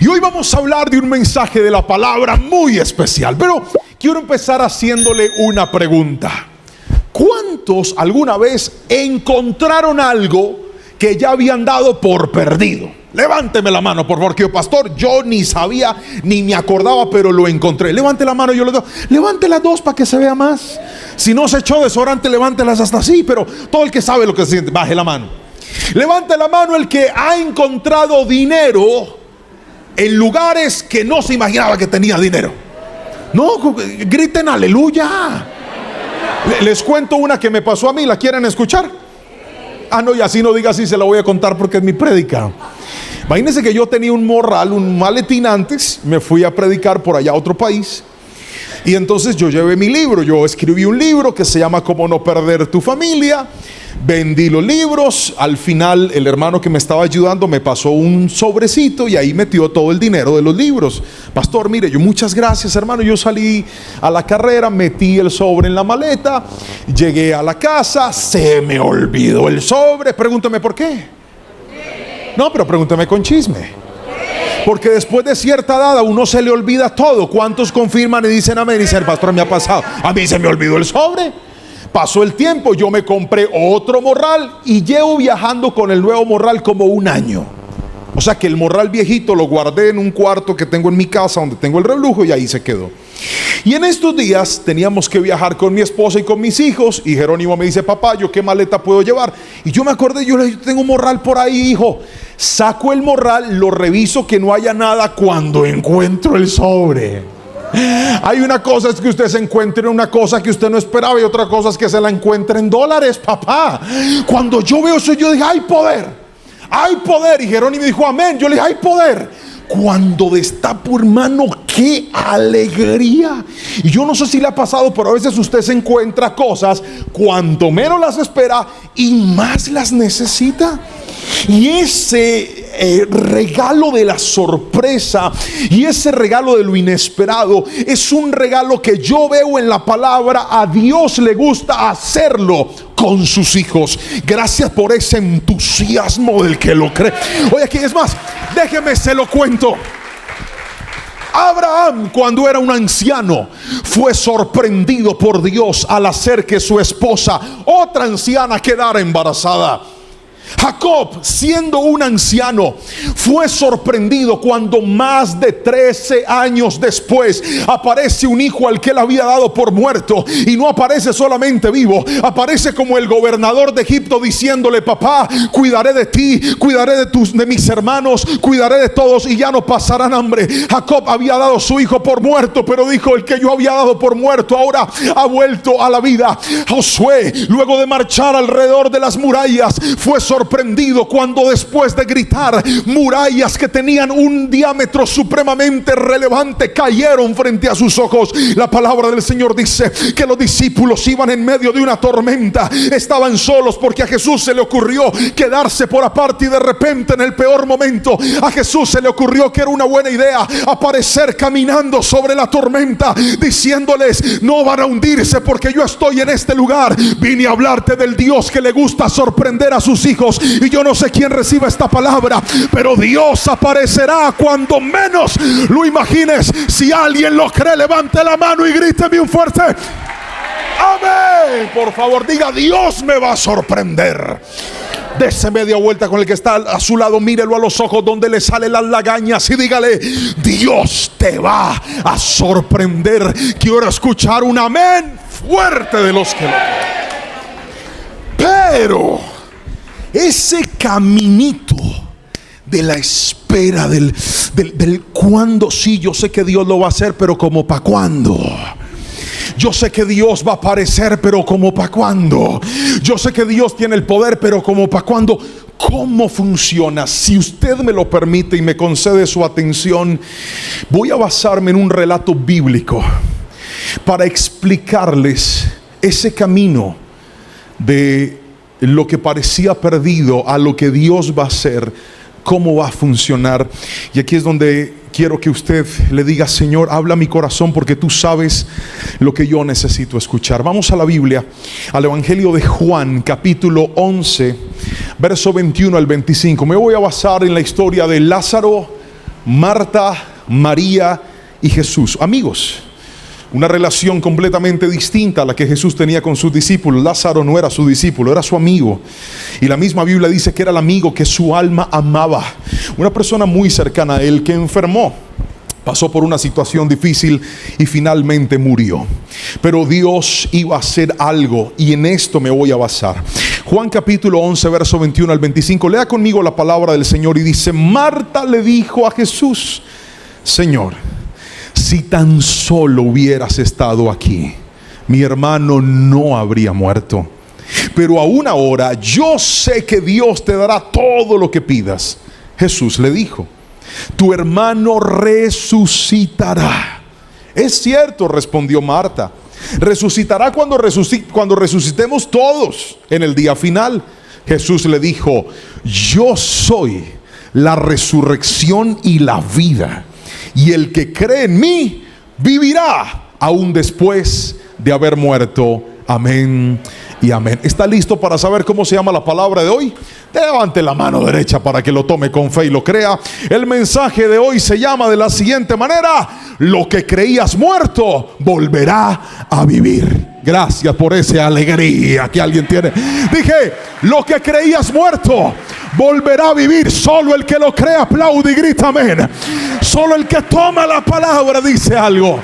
Y hoy vamos a hablar de un mensaje de la palabra muy especial, pero quiero empezar haciéndole una pregunta. ¿Cuántos alguna vez encontraron algo que ya habían dado por perdido? Levánteme la mano, por favor, que yo, pastor, yo ni sabía, ni me acordaba, pero lo encontré. Levante la mano, yo le doy. Levante las dos para que se vea más. Si no se echó desodorante, levántelas hasta así, pero todo el que sabe lo que se siente, baje la mano. Levante la mano el que ha encontrado dinero en lugares que no se imaginaba que tenía dinero. No, griten aleluya. Les cuento una que me pasó a mí, ¿la quieren escuchar? Ah, no, y así no diga así, se la voy a contar porque es mi prédica. Imagínense que yo tenía un morral, un maletín antes, me fui a predicar por allá a otro país. Y entonces yo llevé mi libro, yo escribí un libro que se llama Cómo no perder tu familia. Vendí los libros, al final el hermano que me estaba ayudando me pasó un sobrecito y ahí metió todo el dinero de los libros. Pastor, mire, yo muchas gracias, hermano. Yo salí a la carrera, metí el sobre en la maleta, llegué a la casa, se me olvidó el sobre. Pregúntame por qué. No, pero pregúntame con chisme. Porque después de cierta edad a uno se le olvida todo. ¿Cuántos confirman y dicen amén? Dicen, pastor, me ha pasado. A mí se me olvidó el sobre. Pasó el tiempo, yo me compré otro morral y llevo viajando con el nuevo morral como un año. O sea que el morral viejito lo guardé en un cuarto que tengo en mi casa donde tengo el reloj y ahí se quedó. Y en estos días teníamos que viajar con mi esposa y con mis hijos y Jerónimo me dice, papá, ¿yo qué maleta puedo llevar? Y yo me acordé, yo le dije, tengo un morral por ahí, hijo. Saco el morral, lo reviso que no haya nada cuando encuentro el sobre. Hay una cosa es que usted se encuentre una cosa que usted no esperaba y otra cosa es que se la encuentre en dólares, papá. Cuando yo veo eso, yo dije, hay poder, hay poder. Y Jerónimo me dijo, amén. Yo le dije, hay poder. Cuando destapo, hermano, qué alegría. Y yo no sé si le ha pasado, pero a veces usted se encuentra cosas cuando menos las espera y más las necesita. Y ese regalo de la sorpresa y ese regalo de lo inesperado es un regalo que yo veo en la palabra. A Dios le gusta hacerlo con sus hijos. Gracias por ese entusiasmo del que lo cree. Oye, aquí es más, déjeme se lo cuento. Abraham, cuando era un anciano, fue sorprendido por Dios al hacer que su esposa, otra anciana, quedara embarazada. Jacob, siendo un anciano, fue sorprendido cuando más de 13 años después aparece un hijo al que él había dado por muerto. Y no aparece solamente vivo, aparece como el gobernador de Egipto diciéndole, papá, cuidaré de ti, cuidaré de mis hermanos, cuidaré de todos y ya no pasarán hambre. Jacob había dado su hijo por muerto, pero dijo, el que yo había dado por muerto ahora ha vuelto a la vida. Josué, luego de marchar alrededor de las murallas, fue sorprendido cuando después de gritar, murallas que tenían un diámetro supremamente relevante cayeron frente a sus ojos. La palabra del Señor dice que los discípulos iban en medio de una tormenta, estaban solos porque a Jesús se le ocurrió quedarse por aparte y de repente en el peor momento a Jesús se le ocurrió que era una buena idea aparecer caminando sobre la tormenta diciéndoles, no van a hundirse porque yo estoy en este lugar. Vine a hablarte del Dios que le gusta sorprender a sus hijos. Y yo no sé quién reciba esta palabra, pero Dios aparecerá cuando menos lo imagines. Si alguien lo cree, levante la mano y gríteme un fuerte amén. Por favor, diga, Dios me va a sorprender. Dese media vuelta con el que está a su lado, mírelo a los ojos donde le salen las lagañas y dígale, Dios te va a sorprender. Quiero escuchar un amén fuerte de los que lo creen. Pero ese caminito de la espera del cuándo, sí, yo sé que Dios lo va a hacer, pero como para cuándo. Yo sé que Dios va a aparecer, pero como para cuándo. Yo sé que Dios tiene el poder, pero como para cuándo. ¿Cómo funciona? Si usted me lo permite y me concede su atención, voy a basarme en un relato bíblico para explicarles ese camino de lo que parecía perdido a lo que Dios va a hacer, cómo va a funcionar. Y aquí es donde quiero que usted le diga, Señor, habla a mi corazón porque tú sabes lo que yo necesito escuchar. Vamos a la Biblia, al Evangelio de Juan, capítulo 11, verso 21 al 25. Me voy a basar en la historia de Lázaro, Marta, María y Jesús, amigos. Una relación completamente distinta a la que Jesús tenía con sus discípulos. Lázaro no era su discípulo, era su amigo. Y la misma Biblia dice que era el amigo que su alma amaba. Una persona muy cercana a él que enfermó, pasó por una situación difícil y finalmente murió. Pero Dios iba a hacer algo, y en esto me voy a basar. Juan capítulo 11, verso 21 al 25. Lea conmigo la palabra del Señor y dice: Marta le dijo a Jesús: Señor, si tan solo hubieras estado aquí, mi hermano no habría muerto. Pero aún ahora yo sé que Dios te dará todo lo que pidas. Jesús le dijo: tu hermano resucitará. Es cierto, respondió Marta. Resucitará cuando resucitemos todos en el día final. Jesús le dijo: yo soy la resurrección y la vida. Y el que cree en mí vivirá aún después de haber muerto. Amén y amén. ¿Está listo para saber cómo se llama la palabra de hoy? Levante la mano derecha para que lo tome con fe y lo crea. El mensaje de hoy se llama de la siguiente manera: lo que creías muerto volverá a vivir. Gracias por esa alegría que alguien tiene. Dije, lo que creías muerto volverá a vivir. Solo el que lo cree aplaude y grita amén. Solo el que toma la palabra dice algo.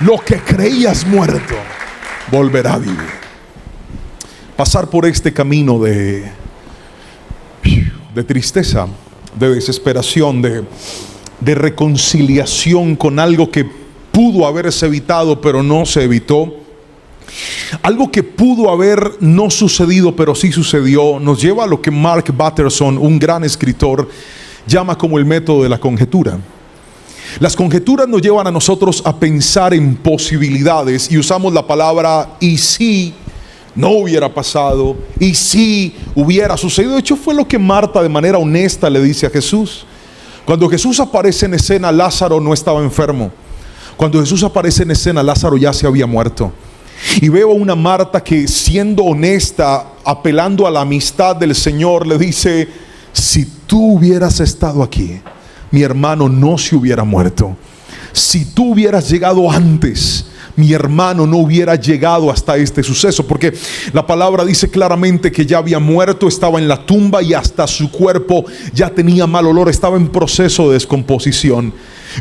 Lo que creías muerto volverá a vivir. Pasar por este camino de tristeza, de desesperación, de reconciliación con algo que pudo haberse evitado pero no se evitó, algo que pudo haber no sucedido pero sí sucedió, nos lleva a lo que Mark Batterson, un gran escritor, llama como el método de la conjetura. Las conjeturas nos llevan a nosotros a pensar en posibilidades y usamos la palabra "y si no hubiera pasado", "y si hubiera sucedido". De hecho, fue lo que Marta de manera honesta le dice a Jesús. Cuando Jesús aparece en escena, Lázaro no estaba enfermo. Cuando Jesús aparece en escena, Lázaro ya se había muerto. Y veo a una Marta que, siendo honesta, apelando a la amistad del Señor, le dice: si tú hubieras estado aquí, mi hermano no se hubiera muerto. Si tú hubieras llegado antes, mi hermano no hubiera llegado hasta este suceso. Porque la palabra dice claramente que ya había muerto, estaba en la tumba y hasta su cuerpo ya tenía mal olor, estaba en proceso de descomposición.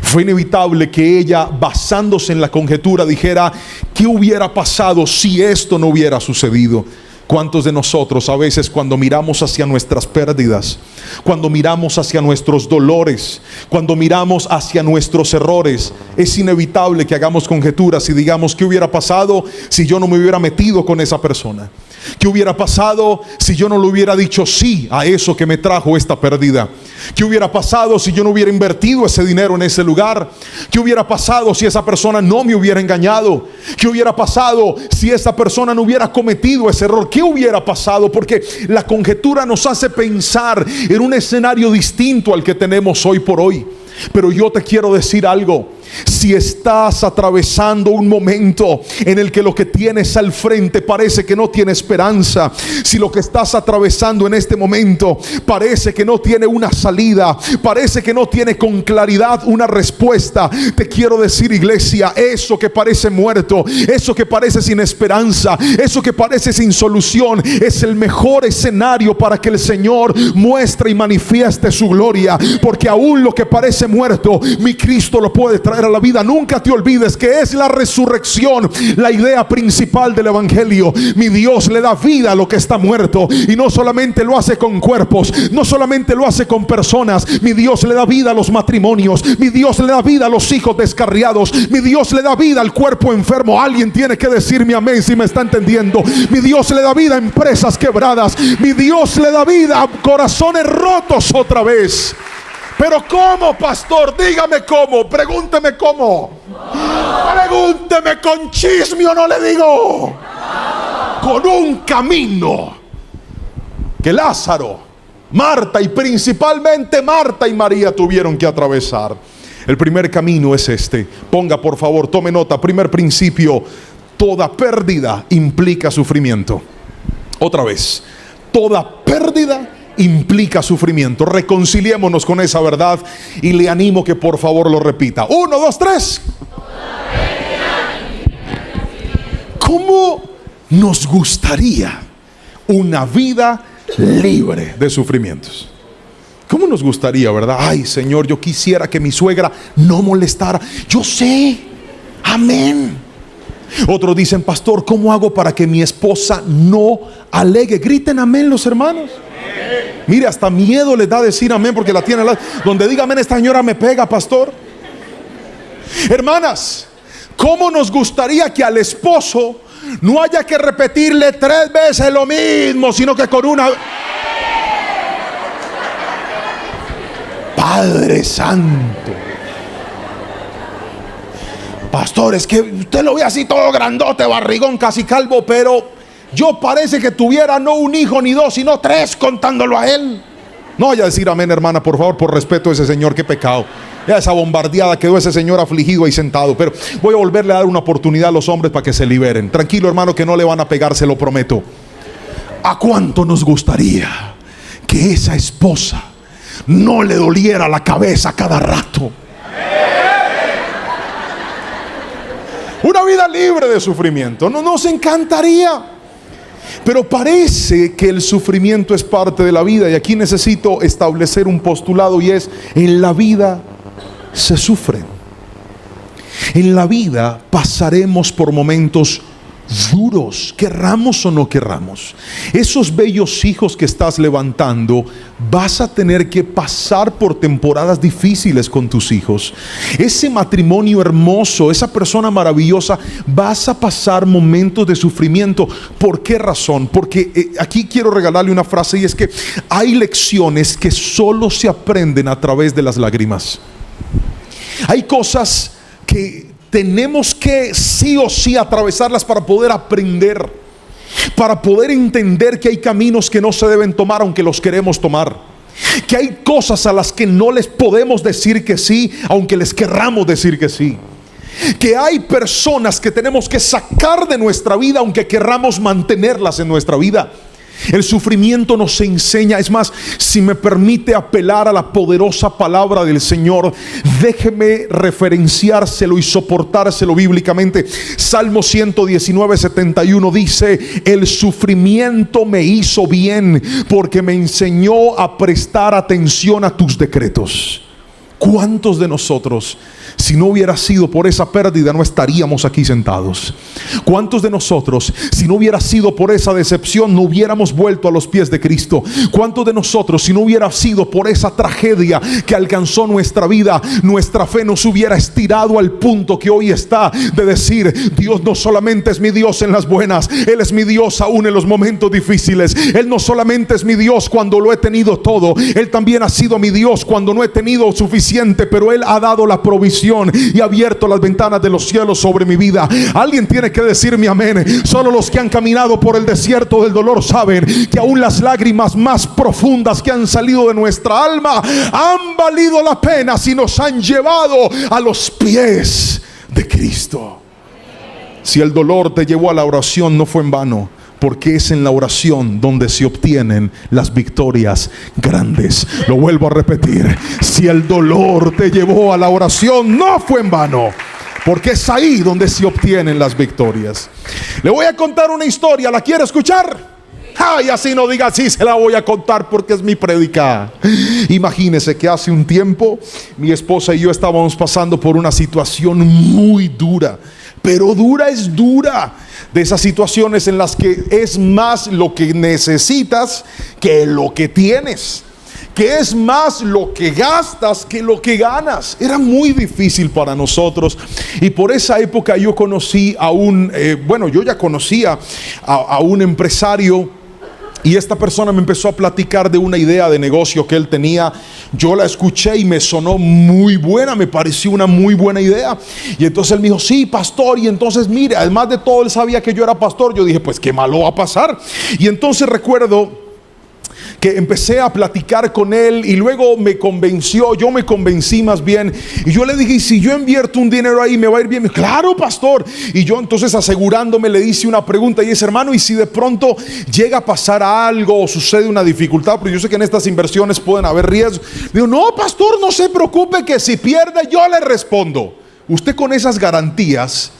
Fue inevitable que ella, basándose en la conjetura, dijera: ¿qué hubiera pasado si esto no hubiera sucedido? ¿Cuántos de nosotros a veces, cuando miramos hacia nuestras pérdidas, cuando miramos hacia nuestros dolores, cuando miramos hacia nuestros errores, es inevitable que hagamos conjeturas y digamos: ¿qué hubiera pasado si yo no me hubiera metido con esa persona? ¿Qué hubiera pasado si yo no le hubiera dicho sí a eso que me trajo esta pérdida? ¿Qué hubiera pasado si yo no hubiera invertido ese dinero en ese lugar? ¿Qué hubiera pasado si esa persona no me hubiera engañado? ¿Qué hubiera pasado si esa persona no hubiera cometido ese error? ¿Qué hubiera pasado? Porque la conjetura nos hace pensar en un escenario distinto al que tenemos hoy por hoy. Pero yo te quiero decir algo: si estás atravesando un momento en el que lo que tienes al frente parece que no tiene esperanza, si lo que estás atravesando en este momento parece que no tiene una salida, parece que no tiene con claridad una respuesta, te quiero decir, iglesia, eso que parece muerto, eso que parece sin esperanza, eso que parece sin solución, es el mejor escenario para que el Señor muestre y manifieste su gloria. Porque aún lo que parece muerto, mi Cristo lo puede traer a la vida. Nunca te olvides que es la resurrección la idea principal del evangelio. Mi Dios le da vida a lo que está muerto, y no solamente lo hace con cuerpos, no solamente lo hace con personas. Mi Dios le da vida a los matrimonios, mi Dios le da vida a los hijos descarriados, mi Dios le da vida al cuerpo enfermo. Alguien tiene que decirme amén si me está entendiendo. Mi Dios le da vida a empresas quebradas, mi Dios le da vida a corazones rotos otra vez. Pero ¿cómo, pastor? Dígame cómo, pregúnteme cómo. Pregúnteme con chisme o no le digo. Con un camino que Lázaro, Marta y principalmente Marta y María tuvieron que atravesar. El primer camino es este. Ponga por favor, tome nota. Primer principio: toda pérdida implica sufrimiento. Otra vez, toda pérdida implica sufrimiento. Reconciliémonos con esa verdad y le animo que por favor lo repita. 1, 2, 3. ¿Cómo nos gustaría una vida libre de sufrimientos? ¿Cómo nos gustaría, verdad? Ay, Señor, yo quisiera que mi suegra no molestara. Yo sé. Amén. Otros dicen, pastor, ¿cómo hago para que mi esposa no alegue? Griten amén los hermanos. Amén. Mire, hasta miedo les da decir amén porque la tiene. Donde diga amén, esta señora me pega, pastor. Hermanas, ¿cómo nos gustaría que al esposo no haya que repetirle 3 veces lo mismo, sino que con una... Padre Santo. Pastor, es que usted lo ve así todo grandote, barrigón, casi calvo, pero yo parece que tuviera no un hijo ni 2, sino 3 contándolo a él. No vaya a decir amén, hermana, por favor, por respeto a ese señor, qué pecado. Ya esa bombardeada quedó ese señor afligido ahí sentado. Pero voy a volverle a dar una oportunidad a los hombres para que se liberen. Tranquilo, hermano, que no le van a pegar, se lo prometo. ¿A cuánto nos gustaría que esa esposa no le doliera la cabeza cada rato? Una vida libre de sufrimiento. No nos encantaría. Pero parece que el sufrimiento es parte de la vida. Y aquí necesito establecer un postulado, y es: en la vida se sufre. En la vida pasaremos por momentos duros, querramos o no querramos. Esos bellos hijos que estás levantando, vas a tener que pasar por temporadas difíciles con tus hijos. Ese matrimonio hermoso, esa persona maravillosa, vas a pasar momentos de sufrimiento. ¿Por qué razón? Porque aquí quiero regalarle una frase, y es que hay lecciones que solo se aprenden a través de las lágrimas. Hay cosas que tenemos que sí o sí atravesarlas para poder aprender, para poder entender que hay caminos que no se deben tomar aunque los queremos tomar, que hay cosas a las que no les podemos decir que sí aunque les querramos decir que sí, que hay personas que tenemos que sacar de nuestra vida aunque querramos mantenerlas en nuestra vida. El sufrimiento nos enseña. Es más, si me permite apelar a la poderosa palabra del Señor, déjeme referenciárselo y soportárselo bíblicamente. Salmo 119, 71 dice: el sufrimiento me hizo bien, porque me enseñó a prestar atención a tus decretos. ¿Cuántos de nosotros, si no hubiera sido por esa pérdida, no estaríamos aquí sentados? ¿Cuántos de nosotros, si no hubiera sido por esa decepción, no hubiéramos vuelto a los pies de Cristo? ¿Cuántos de nosotros, si no hubiera sido por esa tragedia que alcanzó nuestra vida, nuestra fe nos hubiera estirado al punto que hoy está, de decir: Dios no solamente es mi Dios en las buenas, Él es mi Dios aún en los momentos difíciles. Él no solamente es mi Dios cuando lo he tenido todo, Él también ha sido mi Dios cuando no he tenido suficiente, pero Él ha dado la provisión y ha abierto las ventanas de los cielos sobre mi vida. Alguien tiene que decirme amén. Solo los que han caminado por el desierto del dolor saben que aún las lágrimas más profundas que han salido de nuestra alma han valido la pena si nos han llevado a los pies de Cristo. Si el dolor te llevó a la oración, no fue en vano, porque es en la oración donde se obtienen las victorias grandes. Lo vuelvo a repetir: si el dolor te llevó a la oración, no fue en vano, porque es ahí donde se obtienen las victorias. Le voy a contar una historia. ¿La quiere escuchar? Ay, así no diga sí, se la voy a contar porque es mi prédica. Imagínese que hace un tiempo mi esposa y yo estábamos pasando por una situación muy dura. Pero dura es dura. De esas situaciones en las que es más lo que necesitas que lo que tienes, que es más lo que gastas que lo que ganas. Era muy difícil para nosotros. Y por esa época yo conocí a yo ya conocía a un empresario. Y esta persona me empezó a platicar de una idea de negocio que él tenía. Yo la escuché y me sonó muy buena, me pareció una muy buena idea. Y entonces él me dijo: sí, pastor. Y entonces mire, además de todo, él sabía que yo era pastor. Yo dije: pues qué malo va a pasar. Y entonces recuerdo que empecé a platicar con él y luego me convenció, yo me convencí más bien, y yo le dije, ¿y si yo invierto un dinero ahí me va a ir bien? Me dijo, claro, pastor. Y yo entonces, asegurándome, le hice una pregunta y es, hermano, ¿y si de pronto llega a pasar algo o sucede una dificultad? Porque yo sé que en estas inversiones pueden haber riesgos. Digo, no, pastor, no se preocupe, que si pierde yo le respondo. Usted con esas garantías,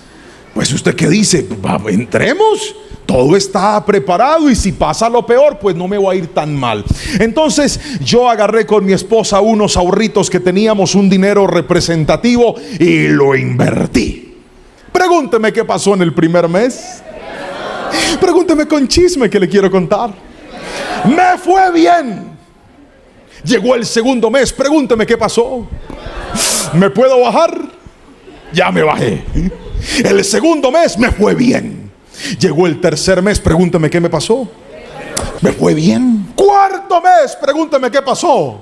pues usted qué dice, entremos, todo está preparado y si pasa lo peor, pues no me va a ir tan mal. Entonces yo agarré con mi esposa unos ahorritos que teníamos, un dinero representativo, y lo invertí. Pregúnteme qué pasó en el primer mes. Pregúnteme con chisme que le quiero contar. Me fue bien. Llegó el segundo mes, pregúnteme qué pasó. ¿Me puedo bajar? Ya me bajé. El segundo mes me fue bien. Llegó el tercer mes, pregúnteme qué me pasó. Me fue bien. Cuarto mes, pregúnteme qué pasó.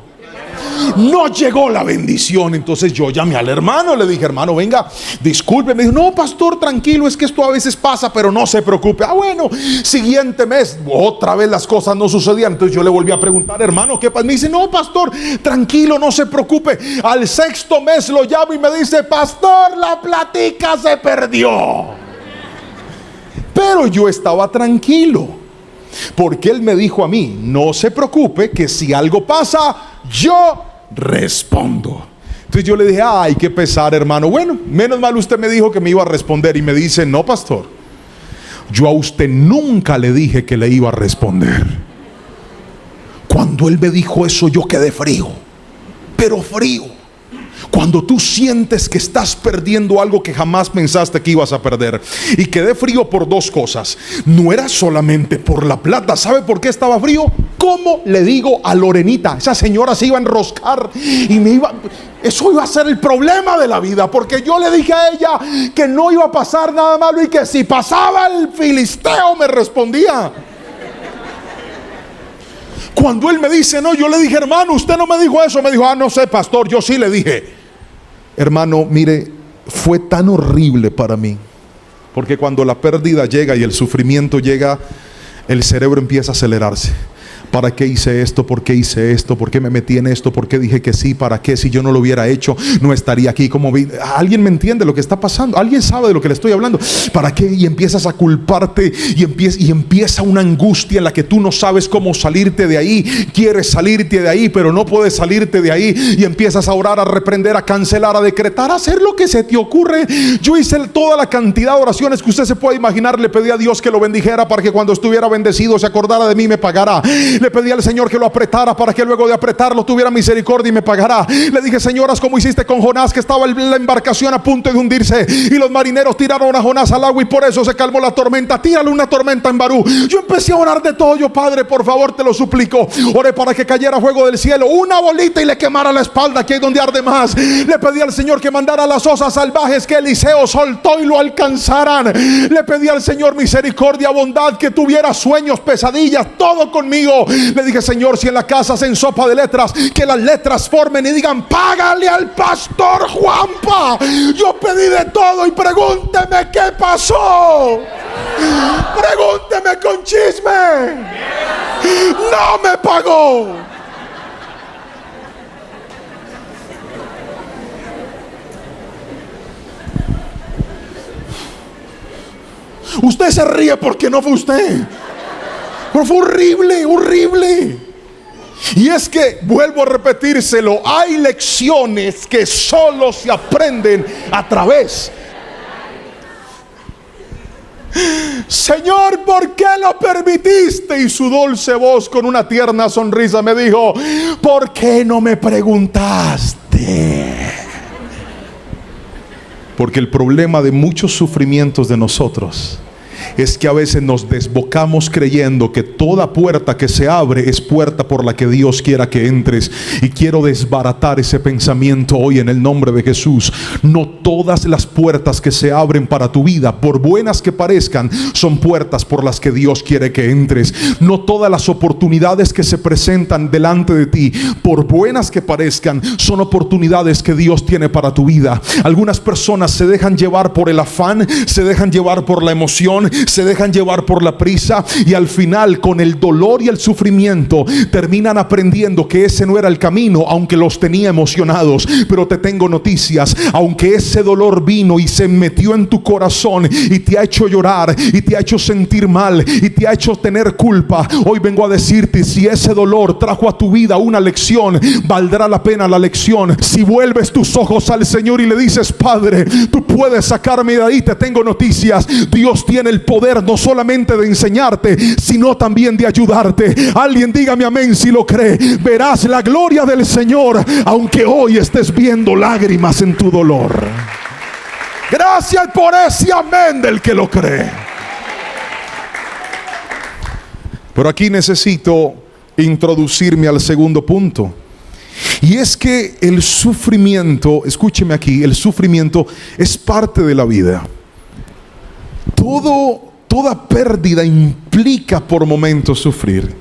No llegó la bendición. Entonces yo llamé al hermano, le dije, hermano, venga, disculpe. Me dijo, no, pastor, tranquilo, es que esto a veces pasa, pero no se preocupe. Bueno, siguiente mes, otra vez las cosas no sucedían. Entonces yo le volví a preguntar, hermano, ¿qué pasa? Me dice, no, pastor, tranquilo, no se preocupe. Al sexto mes lo llamo y me dice, pastor, la platica se perdió. Pero yo estaba tranquilo, porque él me dijo a mí, no se preocupe, que si algo pasa, yo respondo. Entonces yo le dije, ay, qué pesar, hermano. Bueno, menos mal usted me dijo que me iba a responder. Y me dice, no, pastor, yo a usted nunca le dije que le iba a responder. Cuando él me dijo eso, yo quedé frío, pero frío. Cuando tú sientes que estás perdiendo algo que jamás pensaste que ibas a perder. Y quedé frío por dos cosas. No era solamente por la plata. ¿Sabe por qué estaba frío? ¿Cómo le digo a Lorenita? Esa señora se iba a enroscar y eso iba a ser el problema de la vida, porque yo le dije a ella que no iba a pasar nada malo y que si pasaba el filisteo me respondía. Cuando él me dice no, yo le dije, hermano, usted no me dijo eso. Me dijo, no sé, pastor, yo sí le dije. Hermano, mire, fue tan horrible para mí, porque cuando la pérdida llega y el sufrimiento llega, el cerebro empieza a acelerarse. ¿Para qué hice esto? ¿Por qué hice esto? ¿Por qué me metí en esto? ¿Por qué dije que sí? ¿Para qué? Si yo no lo hubiera hecho, no estaría aquí. ¿Alguien me entiende lo que está pasando? ¿Alguien sabe de lo que le estoy hablando? ¿Para qué? Y empiezas a culparte y empieza una angustia en la que tú no sabes cómo salirte de ahí. Quieres salirte de ahí, pero no puedes salirte de ahí. Y empiezas a orar, a reprender, a cancelar, a decretar, a hacer lo que se te ocurre. Yo hice toda la cantidad de oraciones que usted se puede imaginar. Le pedí a Dios que lo bendijera para que cuando estuviera bendecido se acordara de mí y me pagara. Le pedí al Señor que lo apretara para que luego de apretarlo tuviera misericordia y me pagará. Le dije, señoras, como hiciste con Jonás, que estaba en la embarcación a punto de hundirse y los marineros tiraron a Jonás al agua y por eso se calmó la tormenta. Tírale una tormenta en Barú. Yo empecé a orar de todo. Yo, Padre, por favor, te lo suplico. Oré para que cayera fuego del cielo, una bolita, y le quemara la espalda, que es donde arde más. Le pedí al Señor que mandara las osas salvajes que Eliseo soltó y lo alcanzaran. Le pedí al Señor misericordia, bondad, que tuviera sueños, pesadillas, todo conmigo. Le dije, Señor, si en la casa hacen sopa de letras, que las letras formen y digan, págale al pastor Juanpa. Yo pedí de todo y pregúnteme qué pasó. Pregúnteme con chisme. No me pagó. Usted se ríe porque no fue usted. Pero fue horrible, horrible. Y es que, vuelvo a repetírselo, hay lecciones que solo se aprenden a través. Señor, ¿por qué lo permitiste? Y su dulce voz con una tierna sonrisa me dijo, ¿por qué no me preguntaste? Porque el problema de muchos sufrimientos de nosotros es que a veces nos desbocamos creyendo que toda puerta que se abre es puerta por la que Dios quiera que entres. Y quiero desbaratar ese pensamiento hoy en el nombre de Jesús. No todas las puertas que se abren para tu vida, por buenas que parezcan, son puertas por las que Dios quiere que entres. No todas las oportunidades que se presentan delante de ti, por buenas que parezcan, son oportunidades que Dios tiene para tu vida. Algunas personas se dejan llevar por el afán, se dejan llevar por la emoción se dejan llevar por la prisa y al final, con el dolor y el sufrimiento, terminan aprendiendo que ese no era el camino, aunque los tenía emocionados. Pero te tengo noticias: aunque ese dolor vino y se metió en tu corazón y te ha hecho llorar y te ha hecho sentir mal y te ha hecho tener culpa, hoy vengo a decirte, si ese dolor trajo a tu vida una lección, valdrá la pena la lección. Si vuelves tus ojos al Señor y le dices: Padre, tú puedes sacarme de ahí, te tengo noticias: Dios tiene el poder no solamente de enseñarte, sino también de ayudarte. Alguien dígame amén si lo cree. Verás la gloria del Señor, aunque hoy estés viendo lágrimas en tu dolor. Gracias por ese amén del que lo cree. Pero aquí necesito introducirme al segundo punto. Y es que el sufrimiento, escúcheme aquí, el sufrimiento es parte de la vida. Toda pérdida implica por momentos sufrir.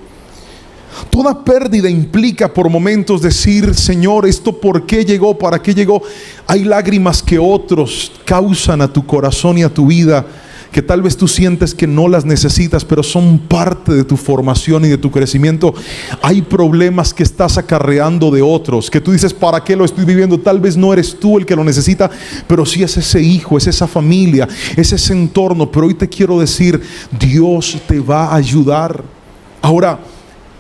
Toda pérdida implica por momentos decir: Señor, ¿esto por qué llegó? ¿Para qué llegó? Hay lágrimas que otros causan a tu corazón y a tu vida, que tal vez tú sientes que no las necesitas, pero son parte de tu formación y de tu crecimiento. Hay problemas que estás acarreando de otros, que tú dices: ¿para qué lo estoy viviendo? Tal vez no eres tú el que lo necesita, pero sí es ese hijo, es esa familia, es ese entorno. Pero hoy te quiero decir: Dios te va a ayudar. Ahora,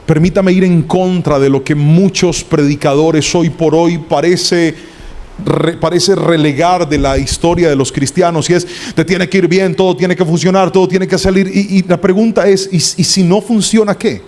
permítame ir en contra de lo que muchos predicadores hoy por hoy parece relegar de la historia de los cristianos, y es: te tiene que ir bien, todo tiene que funcionar, todo tiene que salir. Y la pregunta es: ¿y si no funciona qué?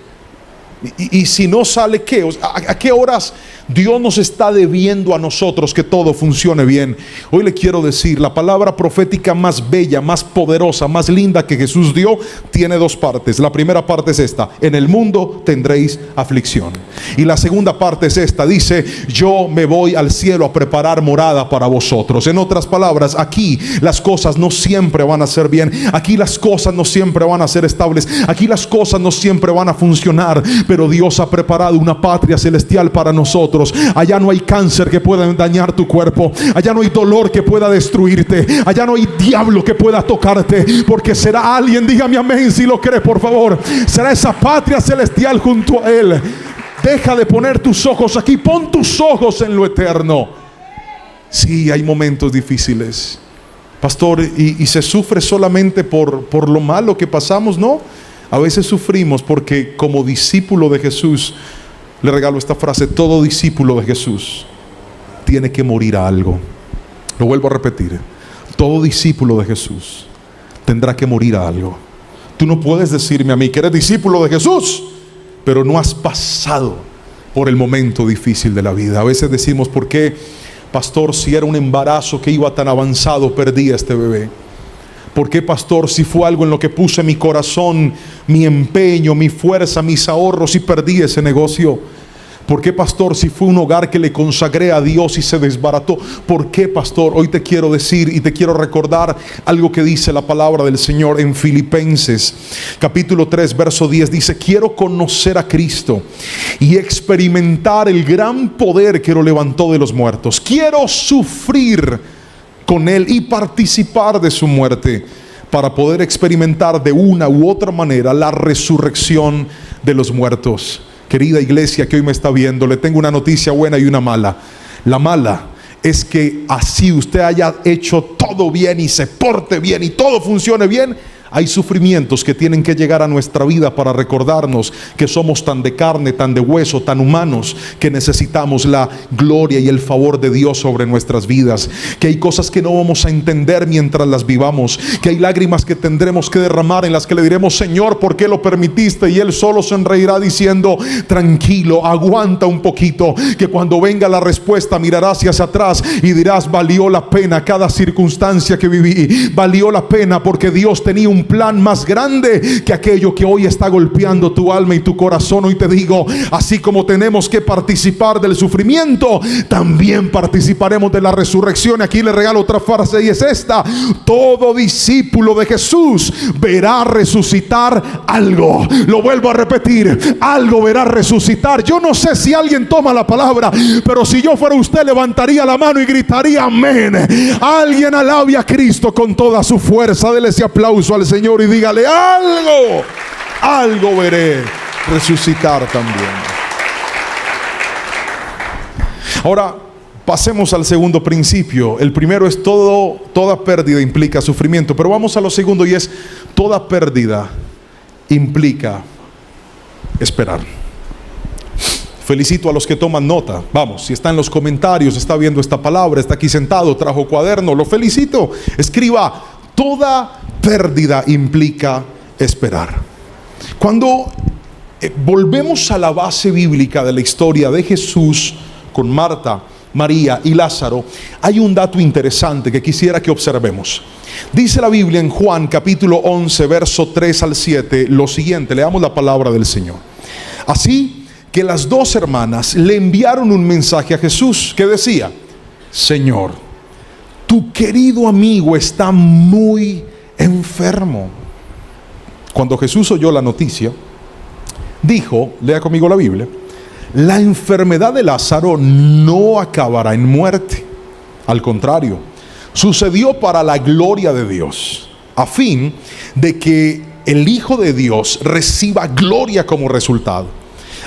¿Y si no sale qué? O sea, ¿a qué horas Dios nos está debiendo a nosotros que todo funcione bien? Hoy le quiero decir, la palabra profética más bella, más poderosa, más linda que Jesús dio, tiene dos partes. La primera parte es esta: en el mundo tendréis aflicción. Y la segunda parte es esta: dice: yo me voy al cielo a preparar morada para vosotros. En otras palabras, aquí las cosas no siempre van a ser bien, aquí las cosas no siempre van a ser estables, aquí las cosas no siempre van a funcionar, pero Dios ha preparado una patria celestial para nosotros. Allá no hay cáncer que pueda dañar tu cuerpo, allá no hay dolor que pueda destruirte, allá no hay diablo que pueda tocarte, porque será alguien, dígame amén si lo cree por favor, será esa patria celestial junto a Él. Deja de poner tus ojos aquí, pon tus ojos en lo eterno. Sí, hay momentos difíciles, pastor, y se sufre solamente por lo malo que pasamos. No, a veces sufrimos porque, como discípulo de Jesús, le regalo esta frase: todo discípulo de Jesús tiene que morir a algo. Lo vuelvo a repetir: todo discípulo de Jesús tendrá que morir a algo. Tú no puedes decirme a mí que eres discípulo de Jesús, pero no has pasado por el momento difícil de la vida. A veces decimos: ¿por qué, pastor, si era un embarazo que iba tan avanzado, perdí a este bebé? ¿Por qué, pastor, si fue algo en lo que puse mi corazón, mi empeño, mi fuerza, mis ahorros, y perdí ese negocio? ¿Por qué, pastor, si fue un hogar que le consagré a Dios y se desbarató? ¿Por qué, pastor? Hoy te quiero decir y te quiero recordar algo que dice la palabra del Señor en Filipenses capítulo 3 verso 10. Dice: quiero conocer a Cristo y experimentar el gran poder que lo levantó de los muertos. Quiero sufrir con Él y participar de su muerte, para poder experimentar de una u otra manera la resurrección de los muertos. Querida iglesia que hoy me está viendo, le tengo una noticia buena y una mala. La mala es que así usted haya hecho todo bien y se porte bien y todo funcione bien, hay sufrimientos que tienen que llegar a nuestra vida para recordarnos que somos tan de carne, tan de hueso, tan humanos, que necesitamos la gloria y el favor de Dios sobre nuestras vidas. Que hay cosas que no vamos a entender mientras las vivamos, que hay lágrimas que tendremos que derramar, en las que le diremos: Señor, ¿por qué lo permitiste? Y Él solo sonreirá diciendo: tranquilo, aguanta un poquito, que cuando venga la respuesta mirarás hacia atrás y dirás: valió la pena cada circunstancia que viví, valió la pena, porque Dios tenía un plan más grande que aquello que hoy está golpeando tu alma y tu corazón. Hoy te digo: así como tenemos que participar del sufrimiento, también participaremos de la resurrección. Aquí le regalo otra frase, y es esta: todo discípulo de Jesús verá resucitar algo. Lo vuelvo a repetir: algo verá resucitar. Yo no sé si alguien toma la palabra, pero si yo fuera usted, levantaría la mano y gritaría amén. Alguien alabe a Cristo con toda su fuerza. Dele ese aplauso al Señor y dígale: algo veré resucitar también. Ahora, pasemos al segundo principio. El primero es toda pérdida implica sufrimiento, pero vamos a lo segundo, y es: toda pérdida implica esperar. Felicito a los que toman nota. Vamos, si está en los comentarios, está viendo esta palabra, está aquí sentado, trajo cuaderno, lo felicito. Escriba: toda pérdida implica esperar. Cuando volvemos a la base bíblica de la historia de Jesús con Marta, María y Lázaro, hay un dato interesante que quisiera que observemos. Dice la Biblia en Juan capítulo 11 verso 3 al 7 lo siguiente. Leamos la palabra del Señor. Así que las dos hermanas le enviaron un mensaje a Jesús que decía: Señor, tu querido amigo está muy enfermo. Cuando Jesús oyó la noticia, dijo, lea conmigo la Biblia: la enfermedad de Lázaro no acabará en muerte. Al contrario, sucedió para la gloria de Dios, a fin de que el Hijo de Dios reciba gloria como resultado.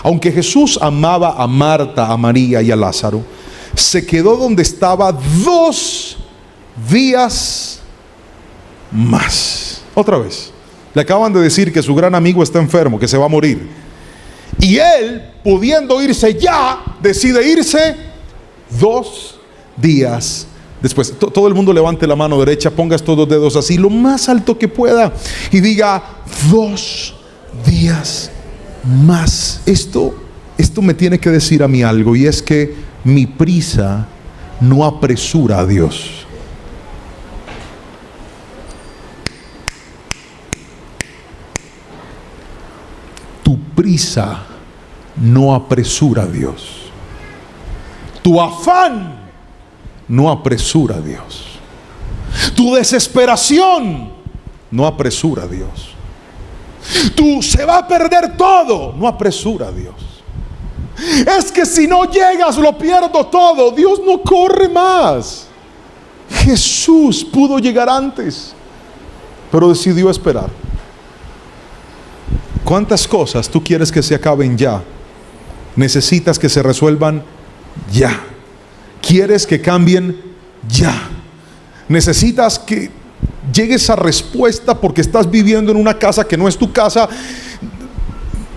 Aunque Jesús amaba a Marta, a María y a Lázaro, se quedó donde estaba 2 días más. Otra vez, le acaban de decir que su gran amigo está enfermo, que se va a morir. Y él, pudiendo irse ya, decide irse 2 días después. Todo el mundo levante la mano derecha, ponga estos 2 dedos así, lo más alto que pueda, y diga: 2 días más. Esto me tiene que decir a mí algo, y es que mi prisa no apresura a Dios. Tu prisa no apresura a Dios. Tu afán no apresura a Dios. Tu desesperación no apresura a Dios. Tú se va a perder todo, no apresura a Dios. Es que si no llegas lo pierdo todo. Dios no corre más. Jesús pudo llegar antes, pero decidió esperar. ¿Cuántas cosas tú quieres que se acaben ya? Necesitas que se resuelvan ya. ¿Quieres que cambien ya? Necesitas que llegue esa respuesta porque estás viviendo en una casa que no es tu casa.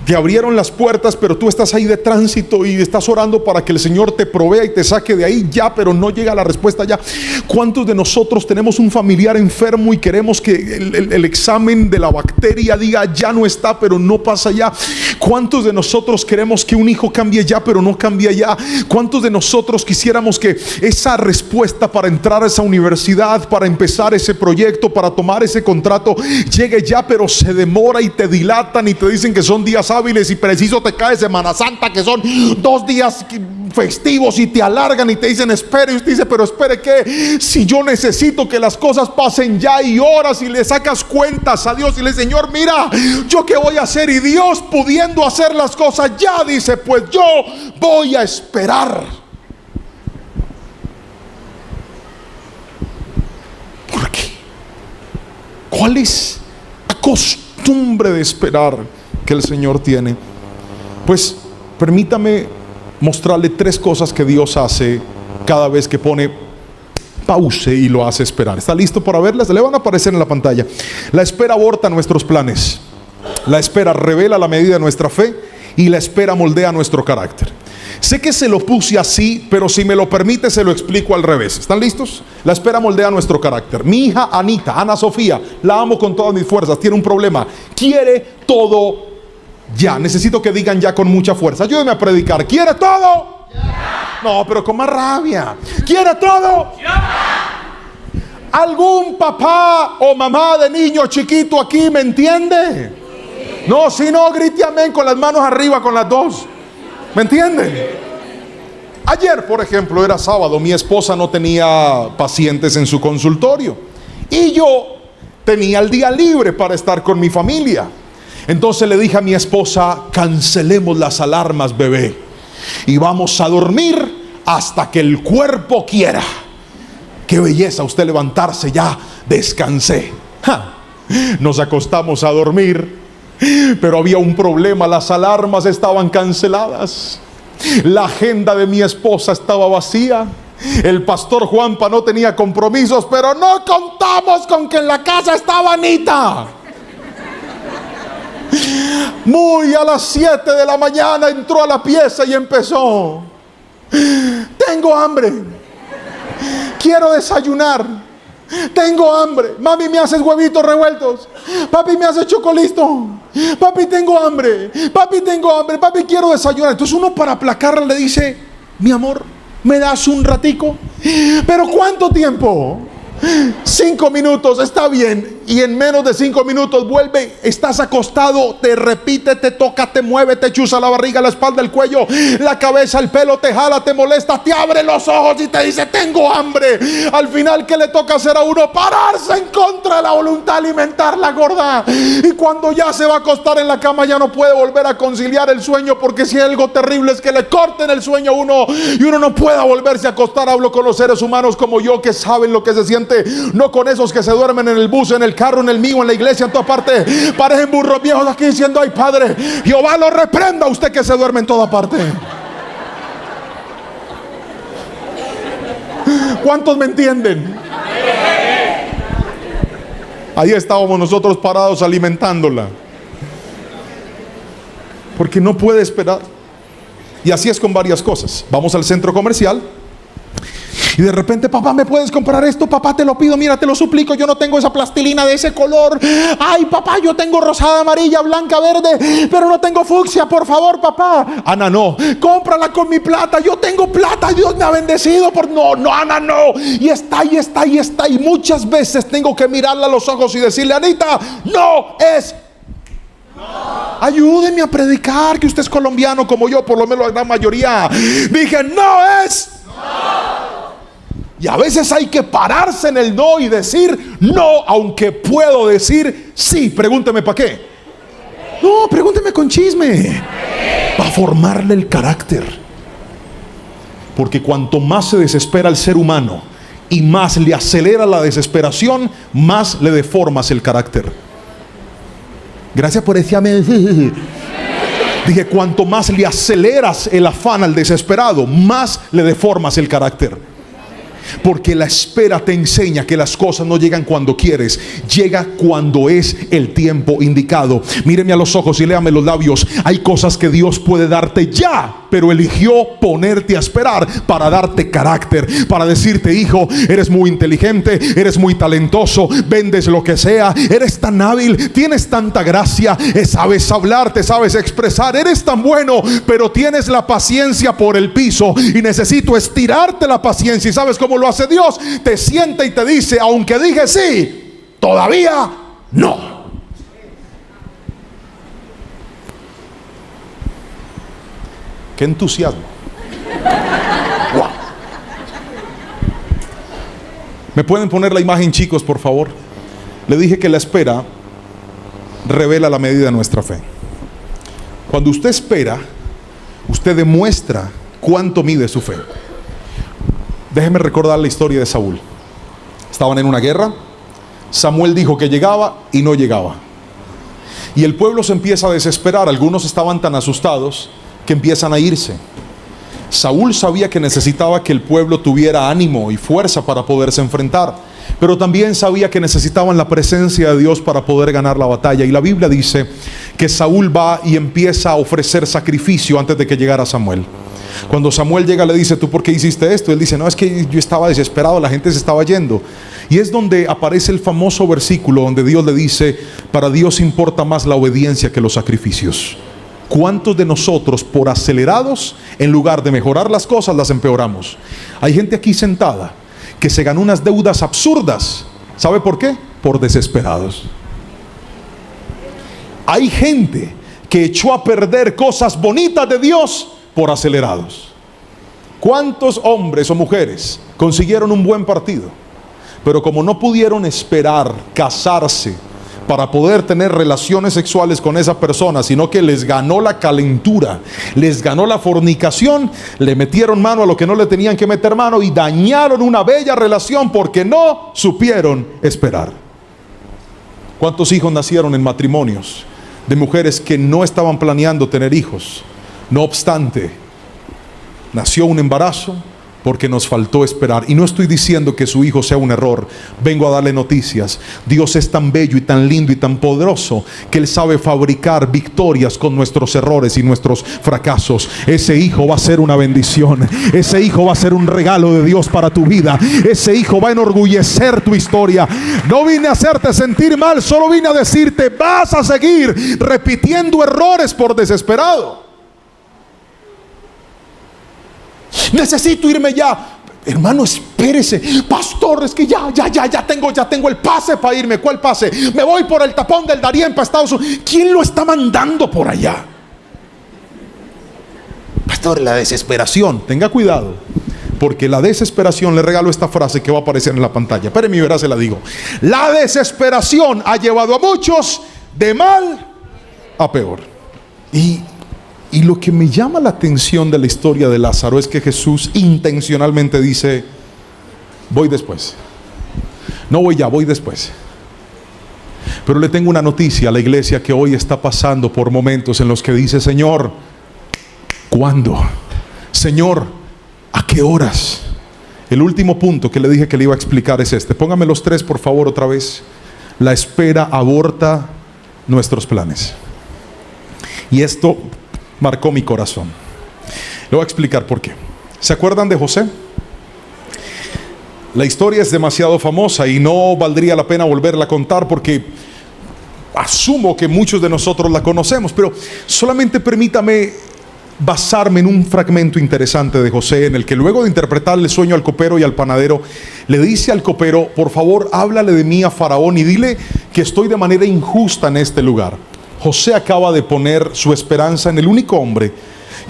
Te abrieron las puertas, pero tú estás ahí de tránsito y estás orando para que el Señor te provea y te saque de ahí ya, pero no llega la respuesta ya. ¿Cuántos de nosotros tenemos un familiar enfermo y queremos que el examen de la bacteria diga ya no está, pero no pasa ya? ¿Cuántos de nosotros queremos que un hijo cambie ya, pero no cambia ya? ¿Cuántos de nosotros quisiéramos que esa respuesta para entrar a esa universidad, para empezar ese proyecto, para tomar ese contrato, llegue ya, pero se demora y te dilatan y te dicen que son días hábiles y preciso te cae Semana Santa, que son 2 días festivos, y te alargan y te dicen espere, y usted dice pero espere qué, si yo necesito que las cosas pasen ya, y oras y le sacas cuentas a Dios y le dices Señor mira, yo qué voy a hacer, y Dios pudiendo hacer las cosas ya dice pues yo voy a esperar. ¿Por qué? ¿Cuál es la costumbre de esperar que el Señor tiene? Pues permítame mostrarle 3 cosas que Dios hace cada vez que pone pause y lo hace esperar. ¿Está listo para verlas? Le van a aparecer en la pantalla. La espera aborta nuestros planes. La espera revela la medida de nuestra fe, y la espera moldea nuestro carácter. Sé que se lo puse así, pero si me lo permite se lo explico al revés. ¿Están listos? La espera moldea nuestro carácter. Mi hija Anita, Ana Sofía, la amo con todas mis fuerzas, tiene un problema. Quiere todo ya. Necesito que digan ya con mucha fuerza. Ayúdenme a predicar. ¿Quiere todo? Ya. No, pero con más rabia. ¿Quiere todo? Ya. ¿Algún papá o mamá de niño chiquito aquí me entiende? Sí. No, si no, grite amén con las manos arriba, con las 2. ¿Me entienden? Ayer, por ejemplo, era sábado, mi esposa no tenía pacientes en su consultorio y yo tenía el día libre para estar con mi familia. Entonces le dije a mi esposa: cancelemos las alarmas, bebé, y vamos a dormir hasta que el cuerpo quiera. Qué belleza usted levantarse, ya descansé. Nos acostamos a dormir, pero había un problema: las alarmas estaban canceladas, la agenda de mi esposa estaba vacía, el pastor Juanpa no tenía compromisos, pero no contamos con que en la casa estaba Anita. Muy a las 7 de la mañana entró a la pieza y empezó: tengo hambre, quiero desayunar, tengo hambre, mami me haces huevitos revueltos, papi me hace chocolito, papi tengo hambre, papi quiero desayunar. Entonces uno, para aplacarla, le dice: mi amor, ¿me das un ratico? ¿Pero cuánto tiempo? 5 minutos, está bien. Y en menos de 5 minutos vuelve, estás acostado, te repite, te toca, te mueve, te chuza la barriga, la espalda, el cuello, la cabeza, el pelo, te jala, te molesta, te abre los ojos y te dice: tengo hambre. Al final, ¿qué le toca hacer a uno? Pararse en contra de la voluntad, alimentar la gorda. Y cuando ya se va a acostar en la cama, ya no puede volver a conciliar el sueño, porque si hay algo terrible es que le corten el sueño a uno y uno no pueda volverse a acostar. Hablo con los seres humanos como yo, que saben lo que se siente, no con esos que se duermen en el bus, en el carro, en el mío, en la iglesia, en todas partes. Parecen burros viejos aquí diciendo: ay, Padre, Jehová lo reprenda a usted que se duerme en toda parte. ¿Cuántos me entienden? Ahí estábamos nosotros parados alimentándola, porque no puede esperar. Y así es con varias cosas. Vamos al centro comercial y de repente: papá, ¿me puedes comprar esto? Papá, te lo pido, mira, te lo suplico, yo no tengo esa plastilina de ese color. Ay, papá, yo tengo rosada, amarilla, blanca, verde, pero no tengo fucsia, por favor, papá. Ana, no, cómprala con mi plata, yo tengo plata, Dios me ha bendecido. No, Ana, no. Y está. Y muchas veces tengo que mirarla a los ojos y decirle: Anita, no es. Ayúdeme a predicar, que usted es colombiano como yo, por lo menos la gran mayoría. Dije: no es. Y a veces hay que pararse en el no y decir no, aunque puedo decir sí. Pregúnteme para qué. No, pregúnteme con chisme. Para formarle el carácter. Porque cuanto más se desespera el ser humano y más le acelera la desesperación, más le deformas el carácter. Gracias por ese amén. Dije: cuanto más le aceleras el afán al desesperado, más le deformas el carácter. Porque la espera te enseña que las cosas no llegan cuando quieres, llega cuando es el tiempo indicado. Míreme a los ojos y léame los labios. Hay cosas que Dios puede darte ya, pero eligió ponerte a esperar para darte carácter, para decirte: hijo, eres muy inteligente, eres muy talentoso, vendes lo que sea, eres tan hábil, tienes tanta gracia, sabes hablar, te sabes expresar, eres tan bueno, pero tienes la paciencia por el piso y necesito estirarte la paciencia. ¿Y sabes cómo lo hace Dios? Te sienta y te dice: aunque dije sí, todavía no. ¡Qué entusiasmo! ¡Wow! ¿Me pueden poner la imagen, chicos, por favor? Le dije que la espera revela la medida de nuestra fe. Cuando usted espera, usted demuestra cuánto mide su fe. Déjeme recordar la historia de Saúl. Estaban en una guerra. Samuel dijo que llegaba y no llegaba. Y el pueblo se empieza a desesperar. Algunos estaban tan asustados que empiezan a irse. Saúl sabía que necesitaba que el pueblo tuviera ánimo y fuerza para poderse enfrentar, pero también sabía que necesitaban la presencia de Dios para poder ganar la batalla. Y la Biblia dice que Saúl va y empieza a ofrecer sacrificio antes de que llegara Samuel. Cuando Samuel llega, le dice: ¿tú por qué hiciste esto? Él dice: no, es que yo estaba desesperado, la gente se estaba yendo. Y es donde aparece el famoso versículo donde Dios le dice: para Dios importa más la obediencia que los sacrificios. ¿Cuántos de nosotros, por acelerados, en lugar de mejorar las cosas, las empeoramos? Hay gente aquí sentada que se ganó unas deudas absurdas. ¿Sabe por qué? Por desesperados. Hay gente que echó a perder cosas bonitas de Dios por acelerados. ¿Cuántos hombres o mujeres consiguieron un buen partido, pero como no pudieron esperar casarse para poder tener relaciones sexuales con esa persona, sino que les ganó la calentura, les ganó la fornicación, le metieron mano a lo que no le tenían que meter mano y dañaron una bella relación porque no supieron esperar? ¿Cuántos hijos nacieron en matrimonios de mujeres que no estaban planeando tener hijos? No obstante, nació un embarazo porque nos faltó esperar. Y no estoy diciendo que su hijo sea un error. Vengo a darle noticias. Dios es tan bello y tan lindo y tan poderoso que Él sabe fabricar victorias con nuestros errores y nuestros fracasos. Ese hijo va a ser una bendición. Ese hijo va a ser un regalo de Dios para tu vida. Ese hijo va a enorgullecer tu historia. No vine a hacerte sentir mal, solo vine a decirte: vas a seguir repitiendo errores por desesperado. Necesito irme ya. Hermano, espérese. Pastor, es que ya tengo el pase para irme. ¿Cuál pase? Me voy por el tapón del Darién para Estados Unidos. ¿Quién lo está mandando por allá? Pastor, la desesperación. Tenga cuidado, porque la desesperación, le regalo esta frase que va a aparecer en la pantalla. Espéreme, verá, se la digo. La desesperación ha llevado a muchos de mal a peor. Y lo que me llama la atención de la historia de Lázaro es que Jesús intencionalmente dice: voy después. No voy ya, voy después. Pero le tengo una noticia a la iglesia que hoy está pasando por momentos en los que dice: Señor, ¿cuándo? Señor, ¿a qué horas? El último punto que le dije que le iba a explicar es este. Póngame los 3 por favor otra vez. La espera aborta nuestros planes. Y esto marcó mi corazón. Le voy a explicar por qué. ¿Se acuerdan de José? La historia es demasiado famosa y no valdría la pena volverla a contar porque asumo que muchos de nosotros la conocemos, pero solamente permítame basarme en un fragmento interesante de José, en el que luego de interpretarle el sueño al copero y al panadero, le dice al copero: por favor, háblale de mí a Faraón y dile que estoy de manera injusta en este lugar. José acaba de poner su esperanza en el único hombre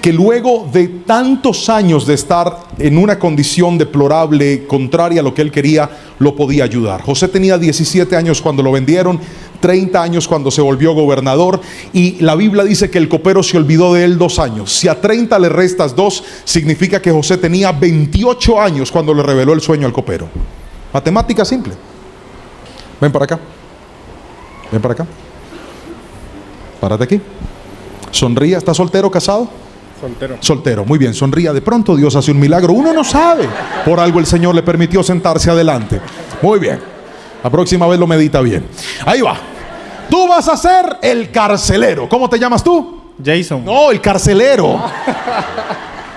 que luego de tantos años de estar en una condición deplorable, contraria a lo que él quería, lo podía ayudar. José tenía 17 años cuando lo vendieron, 30 años cuando se volvió gobernador, y la Biblia dice que el copero se olvidó de él 2 años. Si a 30 le restas 2, significa que José tenía 28 años cuando le reveló el sueño al copero. Matemática simple. Ven para acá. Ven para acá. Párate aquí. Sonría. ¿Está soltero o casado? Soltero. Soltero, muy bien, sonría. De pronto Dios hace un milagro. Uno no sabe. Por algo el Señor le permitió sentarse adelante. Muy bien. La próxima vez lo medita bien. Ahí va. Tú vas a ser el carcelero. ¿Cómo te llamas tú? Jason. No, el carcelero.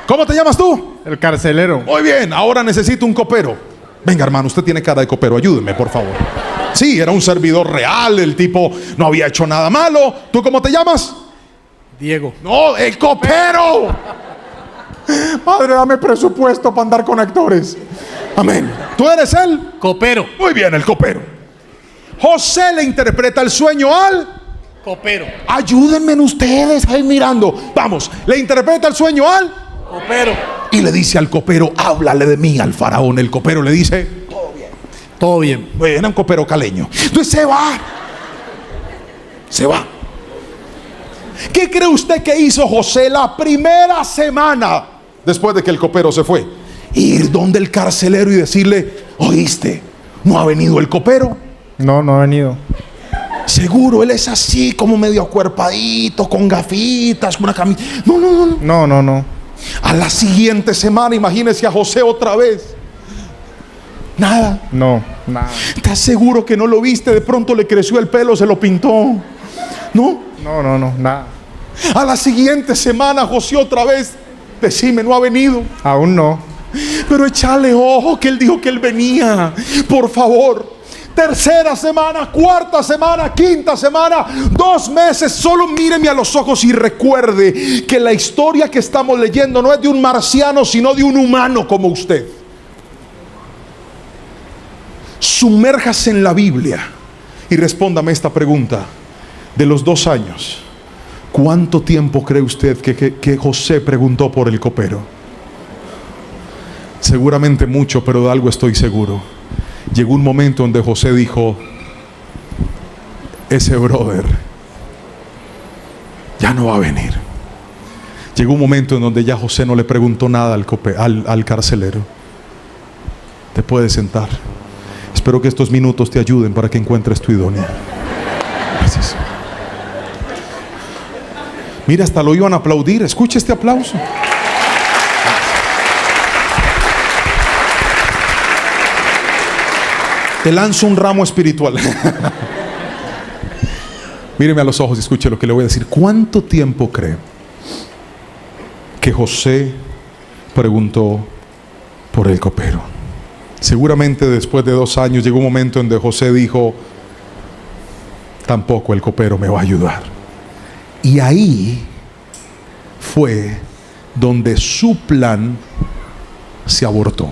¿Cómo te llamas tú? El carcelero. Muy bien, ahora necesito un copero. Venga, hermano, usted tiene cara de copero. Ayúdeme, por favor. Sí, era un servidor real. El tipo no había hecho nada malo. ¿Tú cómo te llamas? Diego. No, el copero. Padre, dame presupuesto para andar con actores. Amén. ¿Tú eres el Copero. Muy bien, el copero. José le interpreta el sueño al Copero. Ayúdenme ustedes ahí mirando. Vamos, le interpreta el sueño al Copero. y le dice al copero: háblale de mí al faraón. El copero le dice: Todo bien. era un copero caleño. Entonces se va. Se va. ¿Qué cree usted que hizo José la primera semana después de que el copero se fue? Ir donde el carcelero y decirle: oíste, ¿no ha venido el copero? No, no ha venido. Seguro, él es así como medio acuerpadito, con gafitas, con una camisa. No. A la siguiente semana, imagínese a José otra vez. Nada. No, nada. ¿Estás seguro que no lo viste? De pronto le creció el pelo, se lo pintó. ¿No? No, nada. A la siguiente semana, José otra vez. Decime, ¿no ha venido? Aún no. Pero échale ojo que él dijo que él venía. Por favor. Tercera semana, cuarta semana, quinta semana, 2 meses. Solo míreme a los ojos y recuerde que la historia que estamos leyendo no es de un marciano, sino de un humano como usted. Sumérjase en la Biblia y respóndame esta pregunta. De los 2 años, ¿cuánto tiempo cree usted que José preguntó por el copero? Seguramente mucho, pero de algo estoy seguro. Llegó un momento donde José dijo: ese brother ya no va a venir. Llegó un momento en donde ya José no le preguntó nada al carcelero. Te puedes sentar. Espero que estos minutos te ayuden para que encuentres tu idónea. Gracias. Mira, hasta lo iban a aplaudir. Escucha este aplauso. Te lanzo un ramo espiritual. Míreme a los ojos y escuche lo que le voy a decir. ¿Cuánto tiempo cree que José preguntó por el copero? Seguramente después de 2 años llegó un momento en donde José dijo: tampoco el copero me va a ayudar. Y ahí fue donde su plan se abortó.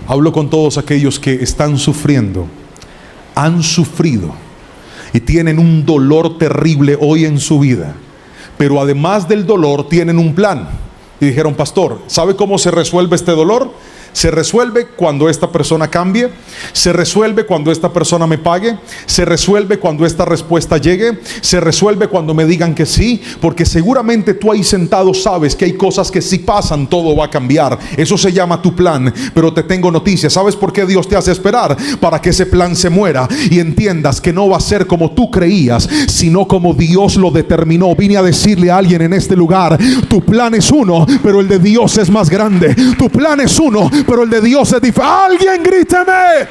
Hablo con todos aquellos que están sufriendo, han sufrido y tienen un dolor terrible hoy en su vida, pero además del dolor tienen un plan. Y dijeron: pastor, ¿sabe cómo se resuelve este dolor? Se resuelve cuando esta persona cambie, se resuelve cuando esta persona me pague, se resuelve cuando esta respuesta llegue, se resuelve cuando me digan que sí, porque seguramente tú ahí sentado sabes que hay cosas que si pasan todo va a cambiar. Eso se llama tu plan. Pero te tengo noticias. ¿Sabes por qué Dios te hace esperar? Para que ese plan se muera y entiendas que no va a ser como tú creías, sino como Dios lo determinó. Vine a decirle a alguien en este lugar: tu plan es uno, pero el de Dios es más grande. Tu plan es uno, pero el de Dios es diferente. Alguien gríteme: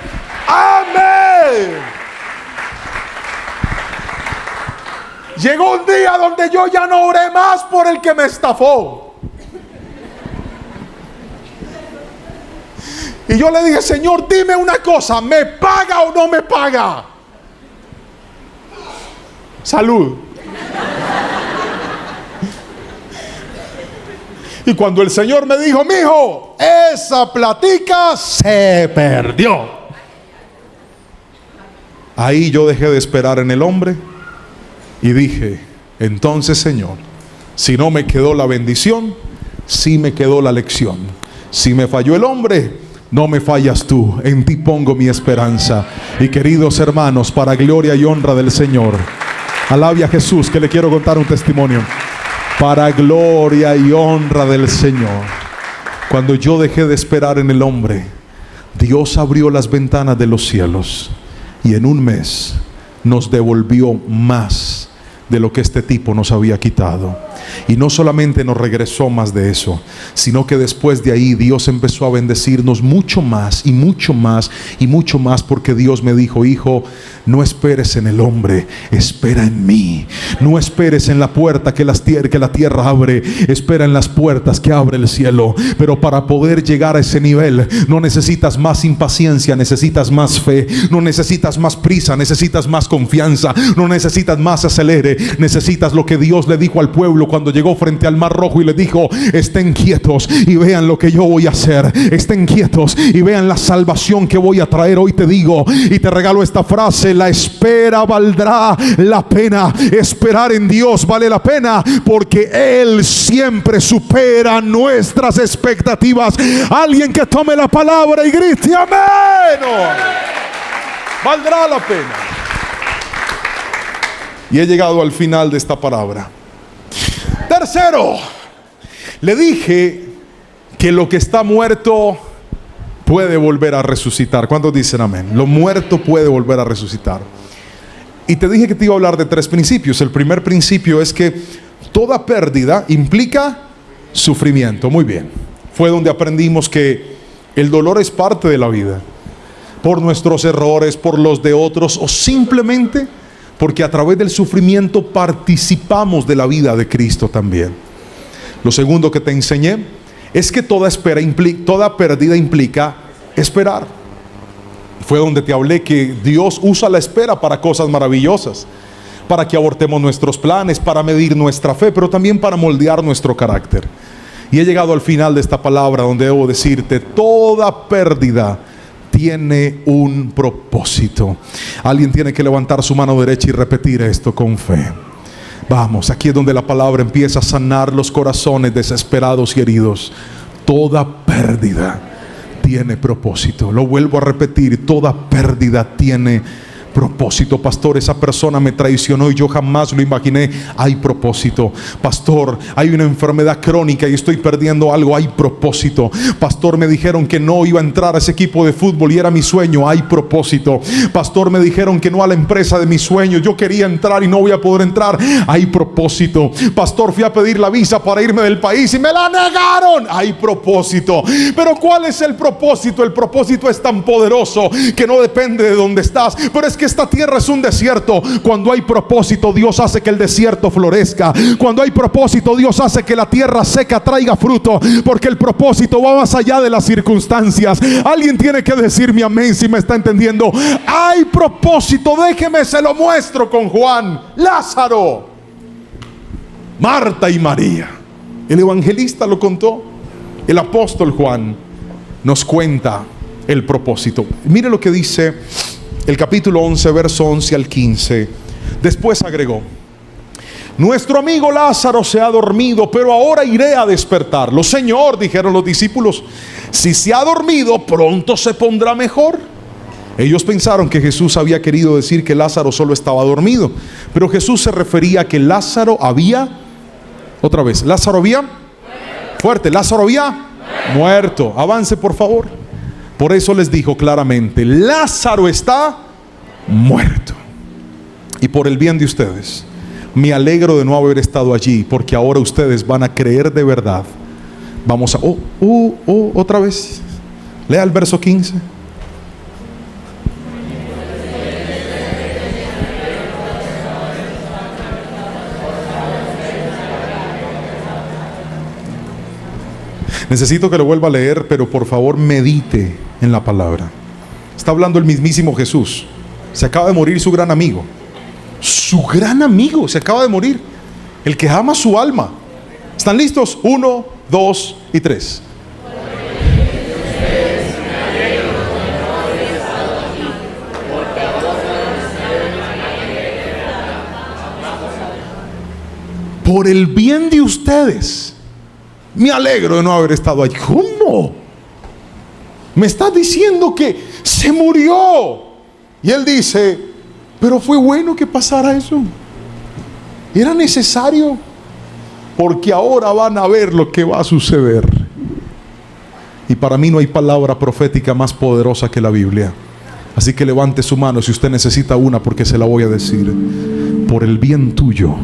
amén. Llegó un día donde yo ya no oré más por el que me estafó. Y yo le dije: Señor, dime una cosa, ¿me paga o no me paga? Salud. Y cuando el Señor me dijo: mijo, esa platica se perdió, ahí yo dejé de esperar en el hombre y dije: entonces, Señor, si no me quedó la bendición, sí me quedó la lección. Si me falló el hombre, no me fallas tú. En ti pongo mi esperanza. Y queridos hermanos, para gloria y honra del Señor, alabe a Jesús, que le quiero contar un testimonio. Para gloria y honra del Señor, cuando yo dejé de esperar en el hombre, Dios abrió las ventanas de los cielos y en un mes nos devolvió más de lo que este tipo nos había quitado. Y no solamente nos regresó más de eso, sino que después de ahí Dios empezó a bendecirnos mucho más y mucho más y mucho más, porque Dios me dijo: hijo, no esperes en el hombre, espera en mí. No esperes en la puerta que la tierra abre, espera en las puertas que abre el cielo. Pero para poder llegar a ese nivel no necesitas más impaciencia, necesitas más fe. No necesitas más prisa, necesitas más confianza. No necesitas más acelere, necesitas lo que Dios le dijo al pueblo cuando llegó frente al Mar Rojo y le dijo: estén quietos y vean lo que yo voy a hacer. Estén quietos y vean la salvación que voy a traer. Hoy te digo y te regalo esta frase: la espera valdrá la pena. Esperar en Dios vale la pena, porque Él siempre supera nuestras expectativas. Alguien que tome la palabra y grite amén. Valdrá la pena. Y he llegado al final de esta palabra. Tercero, le dije que lo que está muerto puede volver a resucitar. ¿Cuántos dicen amén? Lo muerto puede volver a resucitar. Y te dije que te iba a hablar de 3 principios. El primer principio es que toda pérdida implica sufrimiento. Muy bien. Fue donde aprendimos que el dolor es parte de la vida, por nuestros errores, por los de otros, o simplemente porque a través del sufrimiento participamos de la vida de Cristo también. Lo segundo que te enseñé es que toda pérdida implica esperar. Fue donde te hablé que Dios usa la espera para cosas maravillosas, para que abortemos nuestros planes, para medir nuestra fe, pero también para moldear nuestro carácter. Y he llegado al final de esta palabra donde debo decirte: toda pérdida tiene un propósito. Alguien tiene que levantar su mano derecha y repetir esto con fe. Vamos, aquí es donde la palabra empieza a sanar los corazones desesperados y heridos. Toda pérdida tiene propósito. Lo vuelvo a repetir: toda pérdida tiene propósito. propósito. Pastor, esa persona me traicionó y yo jamás lo imaginé. Hay propósito. Pastor, hay una enfermedad crónica y estoy perdiendo algo. Hay propósito. Pastor, me dijeron que no iba a entrar a ese equipo de fútbol y era mi sueño. Hay propósito. Pastor, me dijeron que no a la empresa de mis sueños. Yo quería entrar y no voy a poder entrar. Hay propósito. Pastor, fui a pedir la visa para irme del país y me la negaron. Hay propósito. Pero ¿cuál es el propósito? El propósito es tan poderoso que no depende de dónde estás. Pero es que esta tierra es un desierto. Cuando hay propósito, Dios hace que el desierto florezca. Cuando hay propósito, Dios hace que la tierra seca traiga fruto, porque el propósito va más allá de las circunstancias. Alguien tiene que decirme amén si me está entendiendo. Hay propósito. Déjeme se lo muestro con Juan, Lázaro, Marta y María. El evangelista lo contó. El apóstol Juan nos cuenta el propósito. Mire lo que dice el capítulo 11, verso 11 al 15. Después agregó: nuestro amigo Lázaro se ha dormido, pero ahora iré a despertarlo. Señor, dijeron los discípulos, si se ha dormido, pronto se pondrá mejor. Ellos pensaron que Jesús había querido decir que Lázaro solo estaba dormido, pero Jesús se refería a que Lázaro había, otra vez, Lázaro había, fuerte, Lázaro había muerto. Avance, por favor. Por eso les dijo claramente: Lázaro está muerto. Y por el bien de ustedes, me alegro de no haber estado allí, porque ahora ustedes van a creer de verdad. Vamos a... otra vez. Lea el verso 15. Necesito que lo vuelva a leer, pero por favor medite en la palabra. Está hablando el mismísimo Jesús. Se acaba de morir su gran amigo. Su gran amigo se acaba de morir. El que ama su alma. ¿Están listos? 1, 2 y 3. Por el bien de ustedes, me alegro de no haber estado allí. ¿Cómo? Me estás diciendo que se murió. Y él dice: pero fue bueno que pasara eso. Era necesario, porque ahora van a ver lo que va a suceder. Y para mí no hay palabra profética más poderosa que la Biblia. Así que levante su mano si usted necesita una, porque se la voy a decir. Por el bien tuyo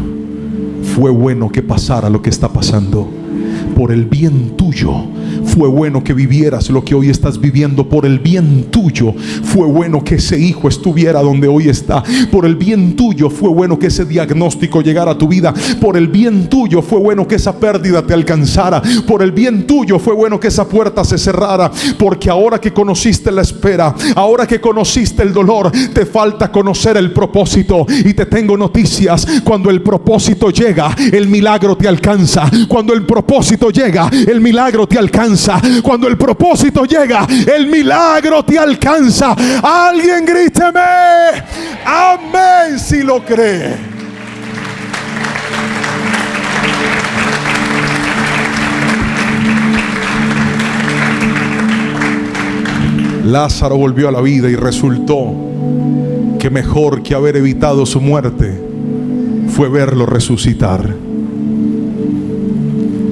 fue bueno que pasara lo que está pasando. Por el bien tuyo fue bueno que vivieras lo que hoy estás viviendo. Por el bien tuyo fue bueno que ese hijo estuviera donde hoy está. Por el bien tuyo fue bueno que ese diagnóstico llegara a tu vida. Por el bien tuyo fue bueno que esa pérdida te alcanzara. Por el bien tuyo fue bueno que esa puerta se cerrara. Porque ahora que conociste la espera, ahora que conociste el dolor, te falta conocer el propósito. Y te tengo noticias: cuando el propósito llega, el milagro te alcanza. Cuando el propósito llega, el milagro te alcanza. Cuando el propósito llega, el milagro te alcanza. Alguien gríteme amén si lo cree. Lázaro volvió a la vida y resultó que mejor que haber evitado su muerte fue verlo resucitar.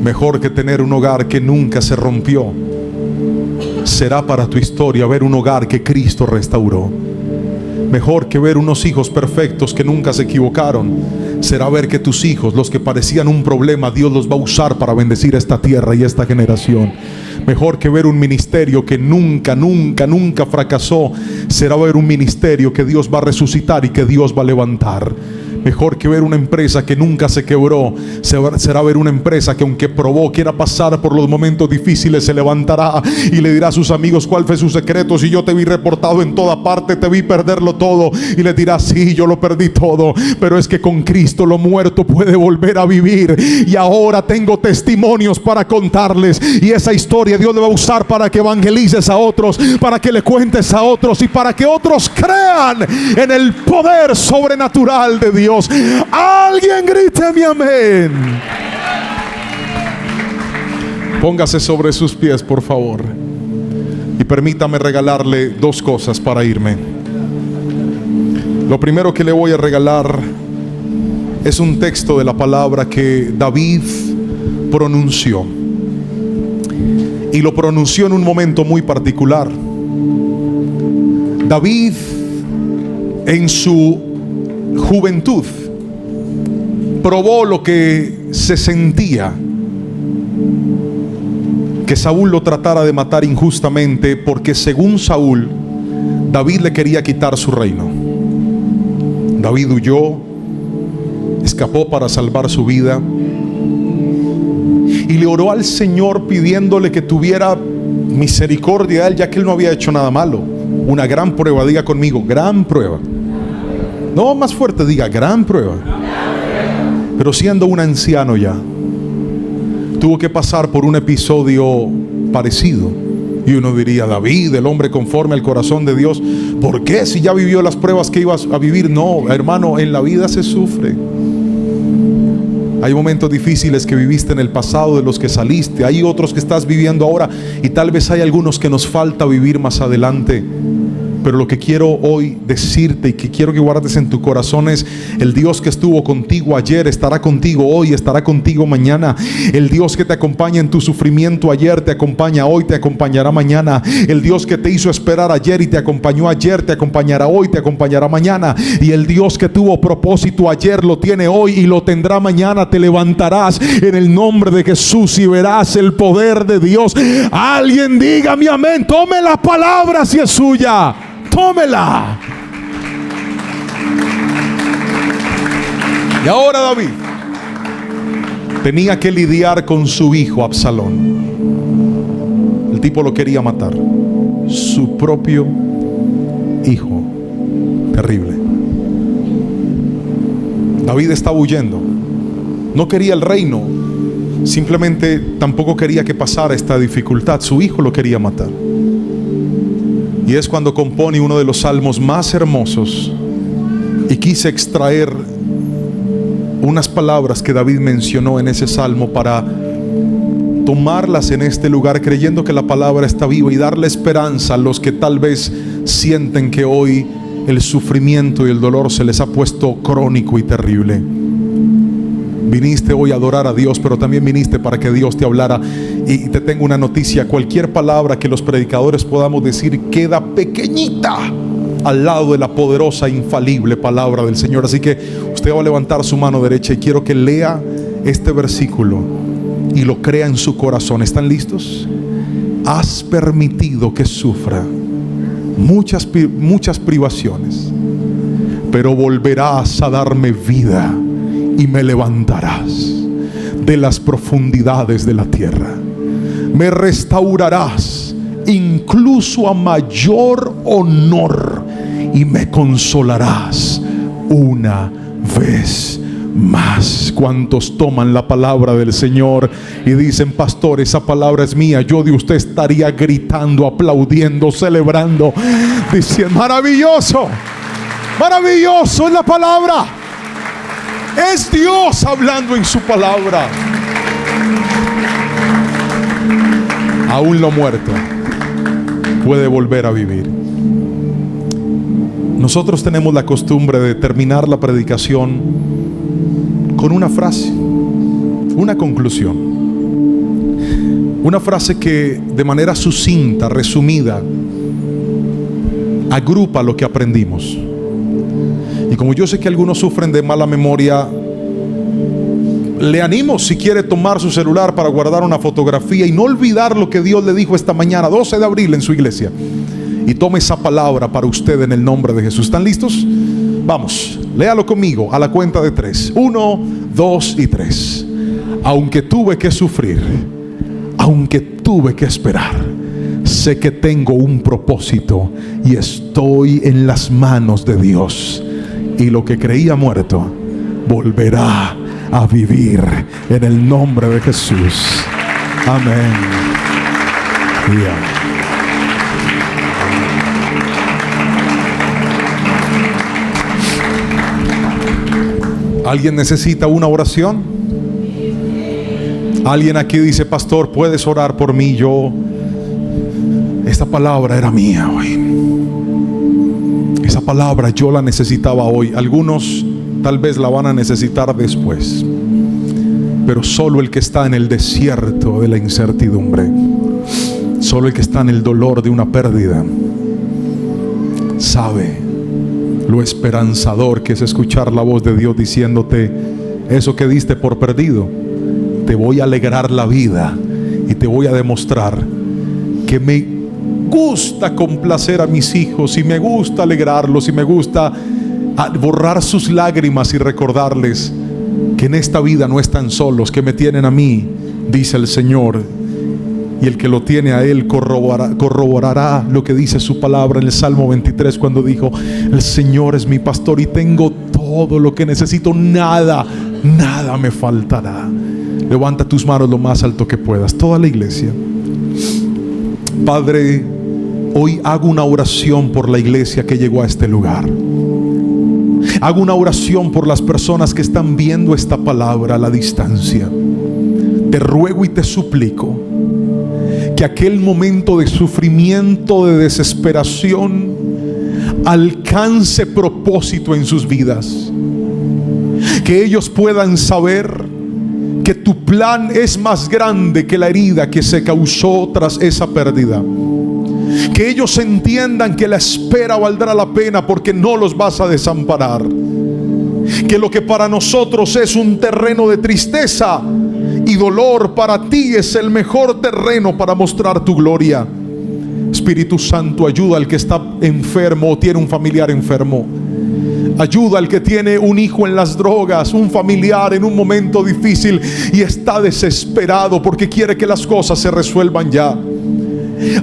Mejor que tener un hogar que nunca se rompió será para tu historia ver un hogar que Cristo restauró. Mejor que ver unos hijos perfectos que nunca se equivocaron será ver que tus hijos, los que parecían un problema, Dios los va a usar para bendecir esta tierra y esta generación. Mejor que ver un ministerio que nunca fracasó será ver un ministerio que Dios va a resucitar y que Dios va a levantar. Mejor que ver una empresa que nunca se quebró será ver una empresa que, aunque probó, quiera pasar por los momentos difíciles, se levantará y le dirá a sus amigos cuál fue su secreto. Si yo te vi reportado en toda parte, te vi perderlo todo, y le dirá: sí, yo lo perdí todo, pero es que con Cristo lo muerto puede volver a vivir, y ahora tengo testimonios para contarles, y esa historia Dios le va a usar para que evangelices a otros, para que le cuentes a otros y para que otros crean en el poder sobrenatural de Dios. Alguien grite mi amén. Póngase sobre sus pies, por favor, y permítame regalarle dos cosas para irme. Lo primero que le voy a regalar es un texto de la palabra que David pronunció. Y lo pronunció en un momento muy particular. David, en su juventud, probó lo que se sentía: que Saúl lo tratara de matar injustamente, porque según Saúl, David le quería quitar su reino. David huyó, escapó para salvar su vida y le oró al Señor pidiéndole que tuviera misericordia de él, ya que él no había hecho nada malo. Una gran prueba, diga conmigo, gran prueba. No, más fuerte, diga, gran prueba. Pero siendo un anciano ya, tuvo que pasar por un episodio parecido. Y uno diría: David, el hombre conforme al corazón de Dios, ¿por qué si ya vivió las pruebas que ibas a vivir? No, hermano, en la vida se sufre. Hay momentos difíciles que viviste en el pasado, de los que saliste. Hay otros que estás viviendo ahora, y tal vez hay algunos que nos falta vivir más adelante. Pero lo que quiero hoy decirte y que quiero que guardes en tu corazón es: el Dios que estuvo contigo ayer estará contigo hoy, estará contigo mañana. El Dios que te acompaña en tu sufrimiento ayer te acompaña hoy, te acompañará mañana. El Dios que te hizo esperar ayer y te acompañó ayer, te acompañará hoy, te acompañará mañana. Y el Dios que tuvo propósito ayer lo tiene hoy y lo tendrá mañana. Te levantarás en el nombre de Jesús y verás el poder de Dios. Alguien diga mi amén. Tome la palabra si es suya. Tómela. Y ahora David tenía que lidiar con su hijo Absalón. El tipo lo quería matar. Su propio hijo. Terrible. David estaba huyendo. No quería el reino. Simplemente tampoco quería que pasara esta dificultad. Su hijo lo quería matar. Y es cuando compone uno de los salmos más hermosos. Y quise extraer unas palabras que David mencionó en ese salmo para tomarlas en este lugar, creyendo que la palabra está viva, y darle esperanza a los que tal vez sienten que hoy el sufrimiento y el dolor se les ha puesto crónico y terrible. Viniste hoy a adorar a Dios, pero también viniste para que Dios te hablara. Y te tengo una noticia: cualquier palabra que los predicadores podamos decir queda pequeñita al lado de la poderosa, infalible palabra del Señor. Así que usted va a levantar su mano derecha y quiero que lea este versículo y lo crea en su corazón. ¿Están listos? Has permitido que sufra muchas privaciones, pero volverás a darme vida y me levantarás de las profundidades de la tierra. Me restaurarás incluso a mayor honor y me consolarás una vez más. ¿Cuántos toman la palabra del Señor y dicen: pastor, esa palabra es mía? Yo de usted estaría gritando, aplaudiendo, celebrando, diciendo: maravilloso, maravilloso es la palabra. Es Dios hablando en su palabra. Aún lo muerto puede volver a vivir. Nosotros tenemos la costumbre de terminar la predicación con una frase, una conclusión, una frase que de manera sucinta, resumida, agrupa lo que aprendimos. Y como yo sé que algunos sufren de mala memoria, le animo, si quiere, tomar su celular para guardar una fotografía y no olvidar lo que Dios le dijo esta mañana, 12 de abril, en su iglesia. Y tome esa palabra para usted en el nombre de Jesús. ¿Están listos? Vamos, léalo conmigo a la cuenta de 3. 1, 2 y 3. Aunque tuve que sufrir, aunque tuve que esperar, sé que tengo un propósito y estoy en las manos de Dios. Y lo que creía muerto volverá a vivir en el nombre de Jesús. Amén. Y amén. ¿Alguien necesita una oración? ¿Alguien aquí dice: pastor, puedes orar por mí? Esta palabra era mía hoy. Esa palabra yo la necesitaba hoy. Algunos tal vez la van a necesitar después. Pero solo el que está en el desierto de la incertidumbre, solo el que está en el dolor de una pérdida, sabe lo esperanzador que es escuchar la voz de Dios diciéndote: eso que diste por perdido, te voy a alegrar la vida y te voy a demostrar que me gusta complacer a mis hijos, y me gusta alegrarlos, y me gusta borrar sus lágrimas y recordarles que en esta vida no están solos, que me tienen a mí, dice el Señor. Y el que lo tiene a Él corroborará lo que dice su palabra en el Salmo 23, cuando dijo: el Señor es mi pastor y tengo todo lo que necesito, nada me faltará. Levanta tus manos lo más alto que puedas, toda la iglesia. Padre, hoy hago una oración por la iglesia que llegó a este lugar. Hago una oración por las personas que están viendo esta palabra a la distancia. Te ruego y te suplico que aquel momento de sufrimiento, de desesperación, alcance propósito en sus vidas. Que ellos puedan saber que tu plan es más grande que la herida que se causó tras esa pérdida. Que ellos entiendan que la espera valdrá la pena porque no los vas a desamparar. Que lo que para nosotros es un terreno de tristeza y dolor, para ti es el mejor terreno para mostrar tu gloria. Espíritu Santo, ayuda al que está enfermo o tiene un familiar enfermo. Ayuda al que tiene un hijo en las drogas, un familiar en un momento difícil y está desesperado porque quiere que las cosas se resuelvan ya.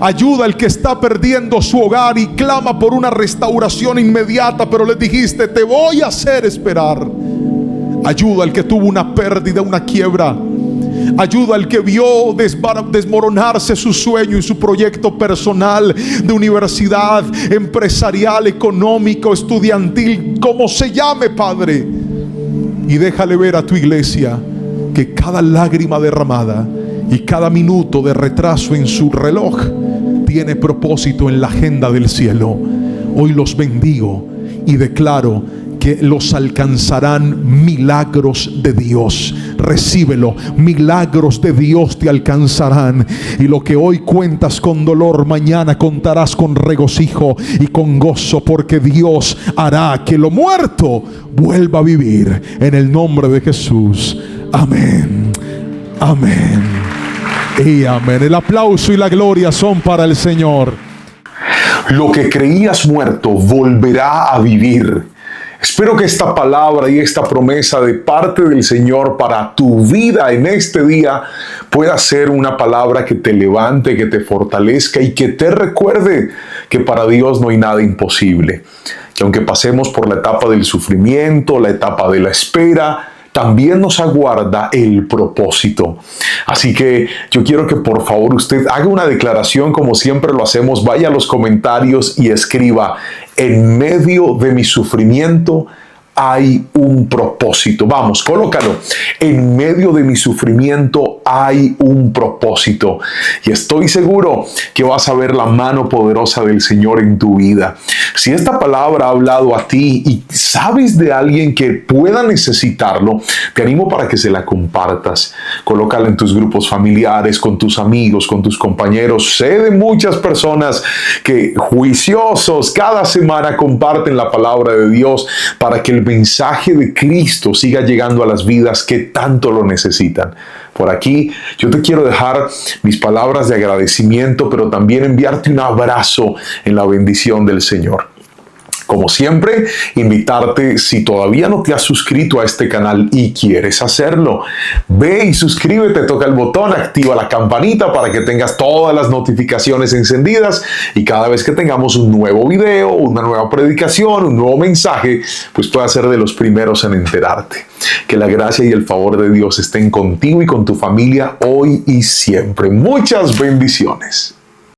Ayuda al que está perdiendo su hogar y clama por una restauración inmediata, pero le dijiste: te voy a hacer esperar. Ayuda al que tuvo una pérdida, una quiebra. Ayuda al que vio desmoronarse su sueño y su proyecto personal de universidad, empresarial, económico, estudiantil, como se llame, Padre. Y déjale ver a tu iglesia que cada lágrima derramada y cada minuto de retraso en su reloj tiene propósito en la agenda del cielo. Hoy los bendigo y declaro que los alcanzarán milagros de Dios. Recíbelo, milagros de Dios te alcanzarán. Y lo que hoy cuentas con dolor, mañana contarás con regocijo y con gozo, porque Dios hará que lo muerto vuelva a vivir. En el nombre de Jesús. Amén. Amén. Y amén. El aplauso y la gloria son para el Señor. Lo que creías muerto volverá a vivir. Espero que esta palabra y esta promesa de parte del Señor para tu vida en este día pueda ser una palabra que te levante, que te fortalezca y que te recuerde que para Dios no hay nada imposible. Que aunque pasemos por la etapa del sufrimiento, la etapa de la espera, también nos aguarda el propósito. Así que yo quiero que por favor usted haga una declaración como siempre lo hacemos. Vaya a los comentarios y escriba: en medio de mi sufrimiento hay un propósito. Vamos, colócalo. En medio de mi sufrimiento hay un propósito. Y estoy seguro que vas a ver la mano poderosa del Señor en tu vida. Si esta palabra ha hablado a ti y sabes de alguien que pueda necesitarlo, te animo para que se la compartas. Colócala en tus grupos familiares, con tus amigos, con tus compañeros. Sé de muchas personas que juiciosos cada semana comparten la palabra de Dios para que el mensaje de Cristo siga llegando a las vidas que tanto lo necesitan. Por aquí yo te quiero dejar mis palabras de agradecimiento, pero también enviarte un abrazo en la bendición del Señor. Como siempre, invitarte, si todavía no te has suscrito a este canal y quieres hacerlo, ve y suscríbete, toca el botón, activa la campanita para que tengas todas las notificaciones encendidas y cada vez que tengamos un nuevo video, una nueva predicación, un nuevo mensaje, pues puedas ser de los primeros en enterarte. Que la gracia y el favor de Dios estén contigo y con tu familia hoy y siempre. Muchas bendiciones.